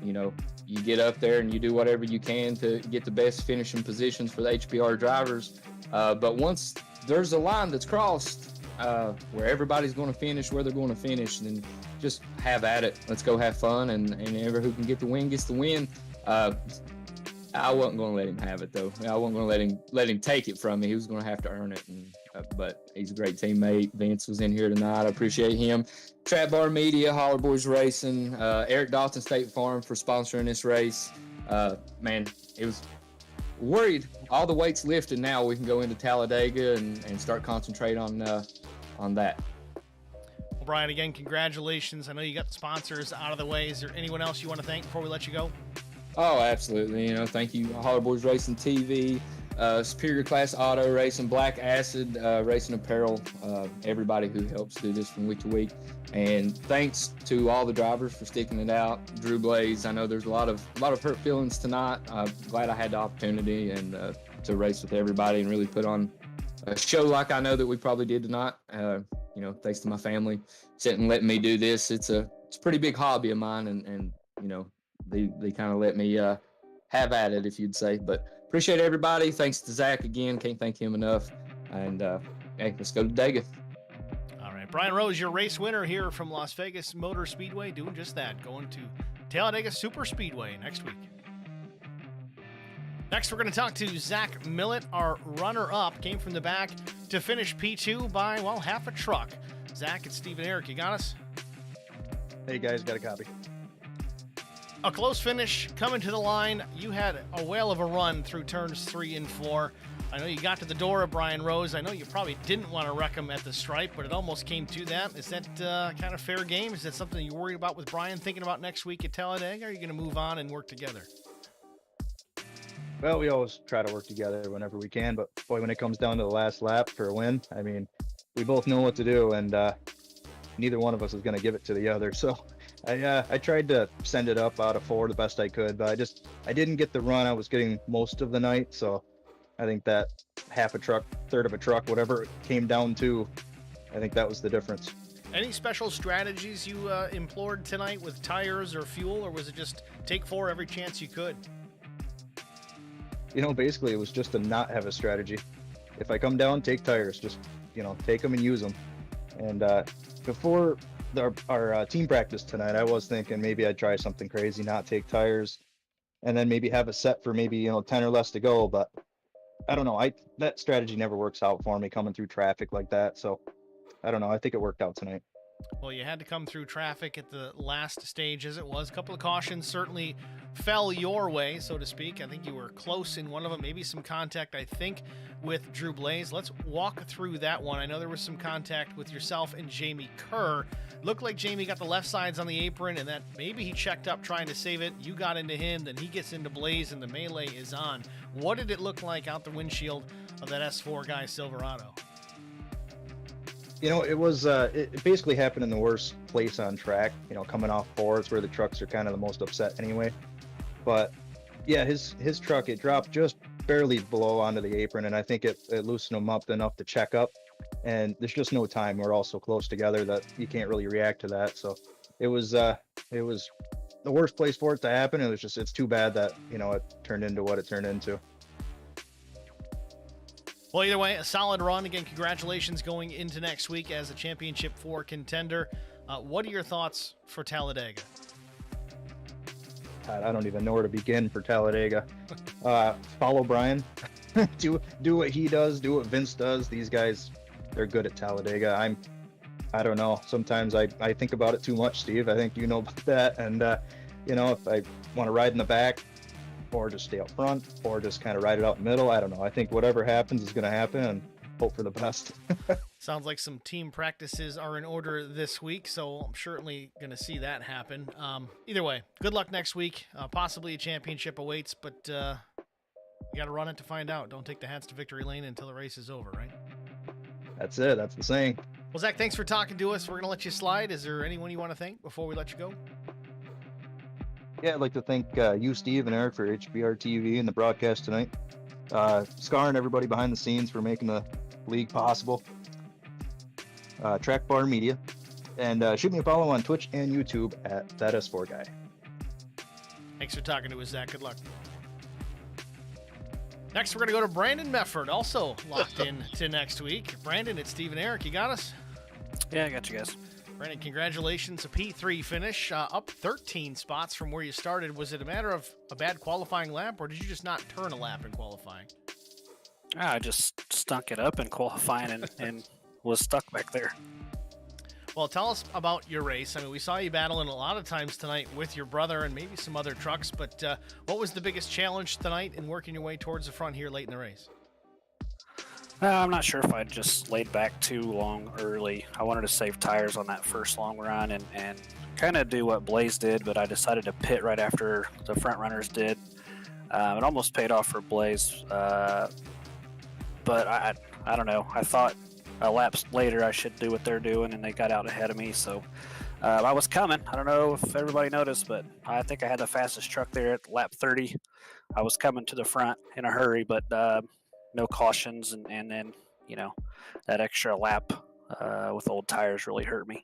You get up there and you do whatever you can to get the best finishing positions for the HPR drivers. But once there's a line that's crossed where everybody's going to finish where they're going to finish, then just have at it. Let's go have fun, and ever who can get the win gets the win. I wasn't going to let him have it, though. I wasn't going to let him take it from me. He was going to have to earn it. But he's a great teammate. Vince was in here tonight. I appreciate him. Trap Bar Media, Holler Boys Racing, Eric Dalton State Farm for sponsoring this race. Man, it was worried. All the weights lifted now. We can go into Talladega and start concentrate on that. Well, Brian, again, congratulations. I know you got the sponsors out of the way. Is there anyone else you want to thank before we let you go? Oh, absolutely. Thank you, Holler Boys Racing TV, Superior Class Auto Racing, Black Acid Racing Apparel, everybody who helps do this from week to week. And thanks to all the drivers for sticking it out. Drew Blaze, I know there's a lot of hurt feelings tonight. I'm glad I had the opportunity and to race with everybody and really put on a show like I know that we probably did tonight. Thanks to my family sitting and letting me do this. It's a pretty big hobby of mine, and they kind of let me have at it, if you'd say. But appreciate everybody. Thanks to Zach again. Can't thank him enough. And hey, let's go to Dega. All right, Brian Rose, your race winner here from Las Vegas Motor Speedway, doing just that, going to Talladega Super Speedway next week. Next, we're going to talk to Zach Millett, our runner-up. Came from the back to finish P2 by, half a truck. Zach and Steve and Eric, you got us? Hey, guys, got a copy. A close finish coming to the line. You had a whale of a run through turns 3 and 4. I know you got to the door of Brian Rose. I know you probably didn't want to wreck him at the stripe, but it almost came to that. Is that kind of fair game? Is that something you're worried about with Brian, thinking about next week at Talladega? Or are you going to move on and work together? Well, we always try to work together whenever we can, but boy, when it comes down to the last lap for a win, I mean, we both know what to do, and neither one of us is going to give it to the other. So I tried to send it up out of 4 the best I could, but I didn't get the run I was getting most of the night. So I think that half a truck, third of a truck, whatever it came down to, I think that was the difference. Any special strategies you employed tonight with tires or fuel, or was it just take 4 every chance you could? Basically it was just to not have a strategy. If I come down, take tires, just, take them and use them. And before our team practice tonight, I was thinking maybe I'd try something crazy, not take tires, and then maybe have a set for maybe 10 or less to go. But I don't know. That strategy never works out for me coming through traffic like that. So I don't know. I think it worked out tonight. Well, you had to come through traffic at the last stage as it was. A couple of cautions certainly fell your way, so to speak. I think you were close in one of them, maybe some contact, I think, with Drew Blaze. Let's walk through that one. I know there was some contact with yourself and Jamie Kerr. Looked like Jamie got the left sides on the apron, and that maybe he checked up trying to save it. You got into him, then he gets into Blaze, and the melee is on. What did it look like out the windshield of that S4 guy Silverado? It basically happened in the worst place on track, coming off 4. It's where the trucks are kind of the most upset anyway. But yeah, his truck, it dropped just barely below onto the apron, and I think it loosened him up enough to check up. And there's just no time. We're all so close together that you can't really react to that. So it was the worst place for it to happen. It's too bad that, it turned into what it turned into. Well, either way, a solid run. Again, congratulations going into next week as a Championship 4 contender. What are your thoughts for Talladega? God, I don't even know where to begin for Talladega. Follow Brian. do what he does. Do what Vince does. These guys, they're good at Talladega. I don't know. Sometimes I think about it too much, Steve. I think you know about that. And, if I want to ride in the back or just stay up front or just kind of ride it out in the middle, I don't know. I think whatever happens is going to happen and hope for the best. Sounds like some team practices are in order this week, so I'm certainly going to see that happen. Either way, good luck next week. Possibly a championship awaits, but you got to run it to find out. Don't take the hats to victory lane until the race is over, right? That's it. That's the saying. Well, Zach, thanks for talking to us. We're going to let you slide. Is there anyone you want to thank before we let you go? Yeah, I'd like to thank you, Steve, and Eric for HBR TV and the broadcast tonight. Scar and everybody behind the scenes for making the league possible. Track Bar Media. And shoot me a follow on Twitch and YouTube at That S4 Guy. Thanks for talking to us, Zach. Good luck. Next, we're going to go to Brandon Mefford, also locked in to next week. Brandon, it's Steve and Eric. You got us? Yeah, I got you guys. Brandon, congratulations. A P3 finish, up 13 spots from where you started. Was it a matter of a bad qualifying lap, or did you just not turn a lap in qualifying? I just stunk it up in qualifying and was stuck back there. Well, tell us about your race. I mean, we saw you battling a lot of times tonight with your brother and maybe some other trucks, but what was the biggest challenge tonight in working your way towards the front here late in the race? I'm not sure if I just laid back too long early. I wanted to save tires on that first long run and kind of do what Blaze did, but I decided to pit right after the front runners did. It almost paid off for Blaze, but I don't know. I thought a lap later I should do what they're doing, and they got out ahead of me, so I was coming. I don't know if everybody noticed, but I think I had the fastest truck there at lap 30. I was coming to the front in a hurry, but no cautions, and then, that extra lap with old tires really hurt me.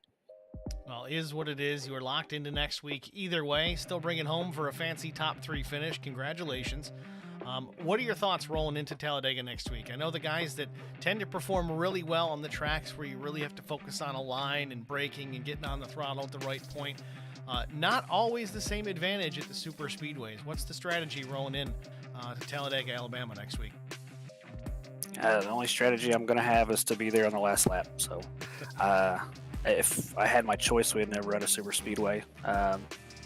Well, is what it is. You are locked into next week. Either way, still bringing home for a fancy top 3 finish. Congratulations. What are your thoughts rolling into Talladega next week? I know the guys that tend to perform really well on the tracks where you really have to focus on a line and braking and getting on the throttle at the right point. Not always the same advantage at the super speedways. What's the strategy rolling in to Talladega, Alabama next week? The only strategy I'm going to have is to be there on the last lap. So if I had my choice, we'd never run a super speedway.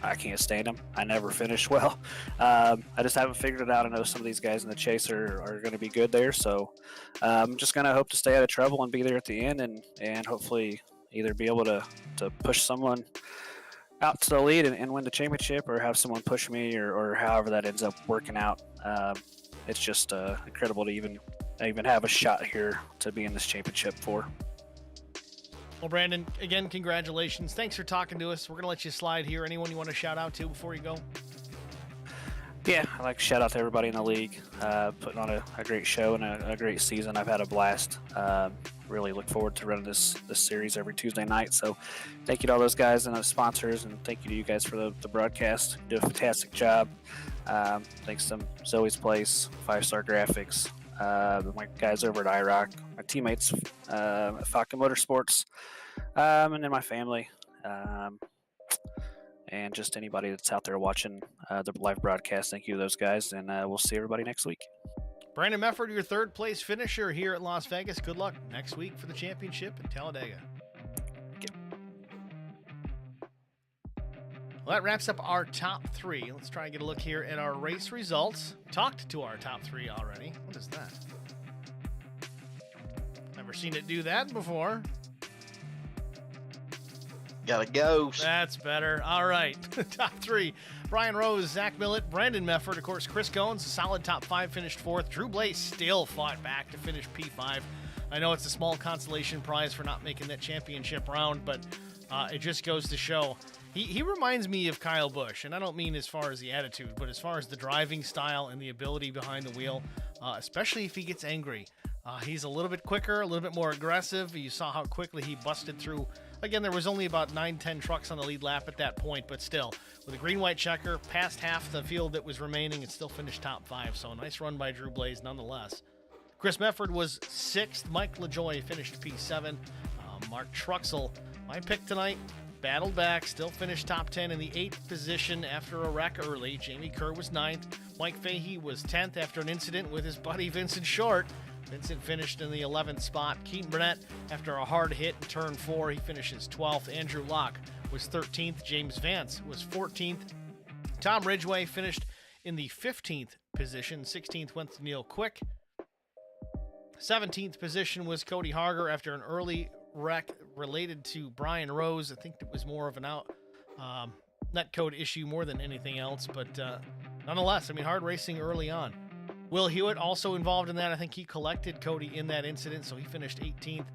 I can't stand them. I never finish well. I just haven't figured it out. I know some of these guys in the chase are going to be good there. So I'm just going to hope to stay out of trouble and be there at the end and hopefully either be able to push someone out to the lead and win the championship, or have someone push me, or however that ends up working out. It's just incredible to even have a shot here to be in this championship for. Well, Brandon, again, congratulations. Thanks for talking to us. We're going to let you slide here. Anyone you want to shout out to before you go? Yeah, I'd like to shout out to everybody in the league, putting on a great show and a great season. I've had a blast. Really look forward to running this series every Tuesday night. So thank you to all those guys and the sponsors, and thank you to you guys for the broadcast. You do a fantastic job. Thanks to Zoe's Place, 5-Star Graphics, my guys over at IROC, my teammates at Falcon Motorsports, and then my family, and just anybody that's out there watching the live broadcast. Thank you to those guys, and we'll see everybody next week. Brandon Mefford, your third place finisher here at Las Vegas. Good luck next week for the championship in Talladega. Well, that wraps up our top 3. Let's try and get a look here at our race results. Talked to our top 3 already. What is that? Never seen it do that before. Got a ghost. That's better. All right. Top 3. Brian Rose, Zach Millett, Brandon Mefford, of course, Chris Goins, solid top 5, finished 4th. Drew Blaze still fought back to finish P5. I know it's a small consolation prize for not making that championship round, but it just goes to show. He reminds me of Kyle Busch, and I don't mean as far as the attitude, but as far as the driving style and the ability behind the wheel, especially if he gets angry. He's a little bit quicker, a little bit more aggressive. You saw how quickly he busted through. Again, there was only about 9-10 trucks on the lead lap at that point, but still, with a green-white checker, past half the field that was remaining, and still finished top 5. So a nice run by Drew Blaze nonetheless. Chris Mefford was 6th. Mike LaJoie finished P7. Mark Truxell, my pick tonight, battled back, still finished top 10 in the 8th position after a wreck early. Jamie Kerr was 9th. Mike Fahey was 10th after an incident with his buddy Vincent Short. Vincent finished in the 11th spot. Keaton Burnett, after a hard hit in turn 4, he finishes 12th. Andrew Locke was 13th. James Vance was 14th. Tom Ridgway finished in the 15th position. 16th went to Neil Quick. 17th position was Cody Harger after an early wreck related to Brian Rose. I think it was more of an netcode issue more than anything else, but nonetheless, I mean, hard racing early on. Will Hewitt also involved in that. I think he collected Cody in that incident, so he finished 18th,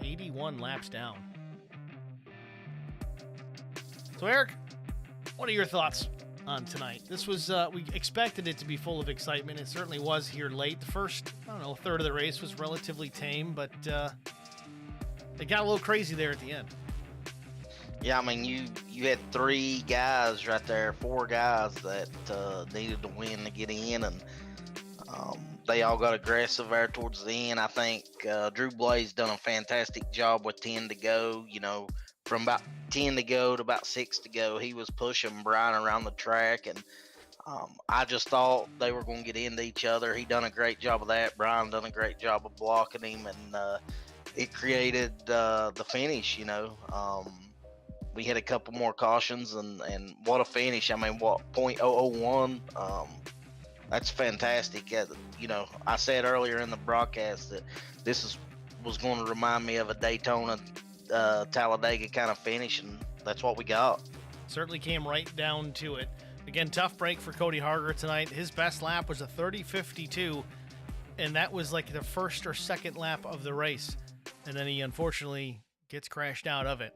81 laps down. So, Eric, what are your thoughts on tonight? This was, we expected it to be full of excitement. It certainly was here late. The first, third of the race was relatively tame, but it got a little crazy there at the end. Yeah, I mean, you had 3 guys right there, 4 guys that needed to win to get in, and they all got aggressive there towards the end. I think Drew Blaze done a fantastic job with 10 to go. From about 10 to go to about 6 to go, he was pushing Brian around the track, and I just thought they were going to get into each other. He done a great job of that. Brian done a great job of blocking him, and it created the finish. We had a couple more cautions, and what a finish. I mean, what, .001? That's fantastic. I said earlier in the broadcast that this was going to remind me of a Daytona, Talladega kind of finish, and that's what we got. Certainly came right down to it. Again, tough break for Cody Harger tonight. His best lap was a 30.52, and that was like the first or second lap of the race. And then he unfortunately gets crashed out of it.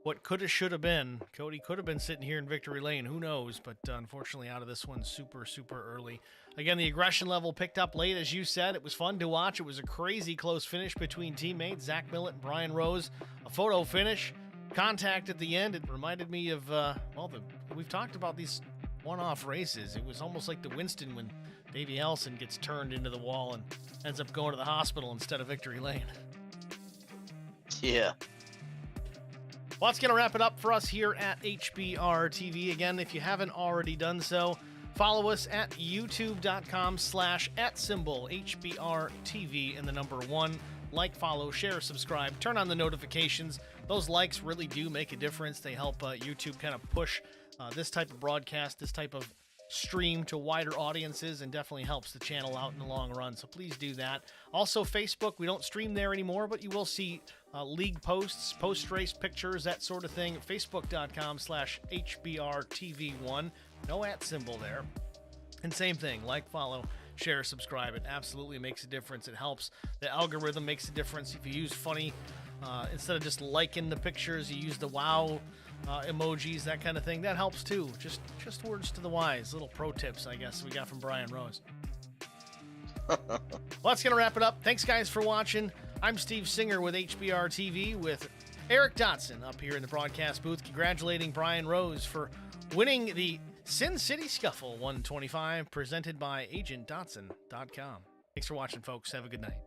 What could have, should have been, Cody could have been sitting here in victory lane. Who knows? But unfortunately out of this one super, super early. Again, the aggression level picked up late, as you said. It was fun to watch. It was a crazy close finish between teammates, Zach Millett and Brian Rose. A photo finish, contact at the end. It reminded me of, we've talked about these one-off races. It was almost like the Winston when Davey Ellison gets turned into the wall and ends up going to the hospital instead of victory lane. Yeah. Well, that's going to wrap it up for us here at HBR TV. Again, if you haven't already done so, follow us at youtube.com/@HBR TV and the number 1. Like, follow, share, subscribe, turn on the notifications. Those likes really do make a difference. They help YouTube kind of push this type of broadcast, this type of stream to wider audiences, and definitely helps the channel out in the long run. So please do that. Also, Facebook, we don't stream there anymore, but you will see league posts, post-race pictures, that sort of thing. Facebook.com/HBRTV1. No @ symbol there. And same thing, like, follow, share, subscribe. It absolutely makes a difference. It helps. The algorithm makes a difference. If you use funny, instead of just liking the pictures, you use the wow emojis, that kind of thing. That helps too. Just words to the wise. Little pro tips, I guess, we got from Brian Rose. Well, that's going to wrap it up. Thanks, guys, for watching. I'm Steve Singer with HBR TV with Eric Dotson up here in the broadcast booth, congratulating Brian Rose for winning the Sin City Scuffle 125, presented by AgentDotson.com. Thanks for watching, folks. Have a good night.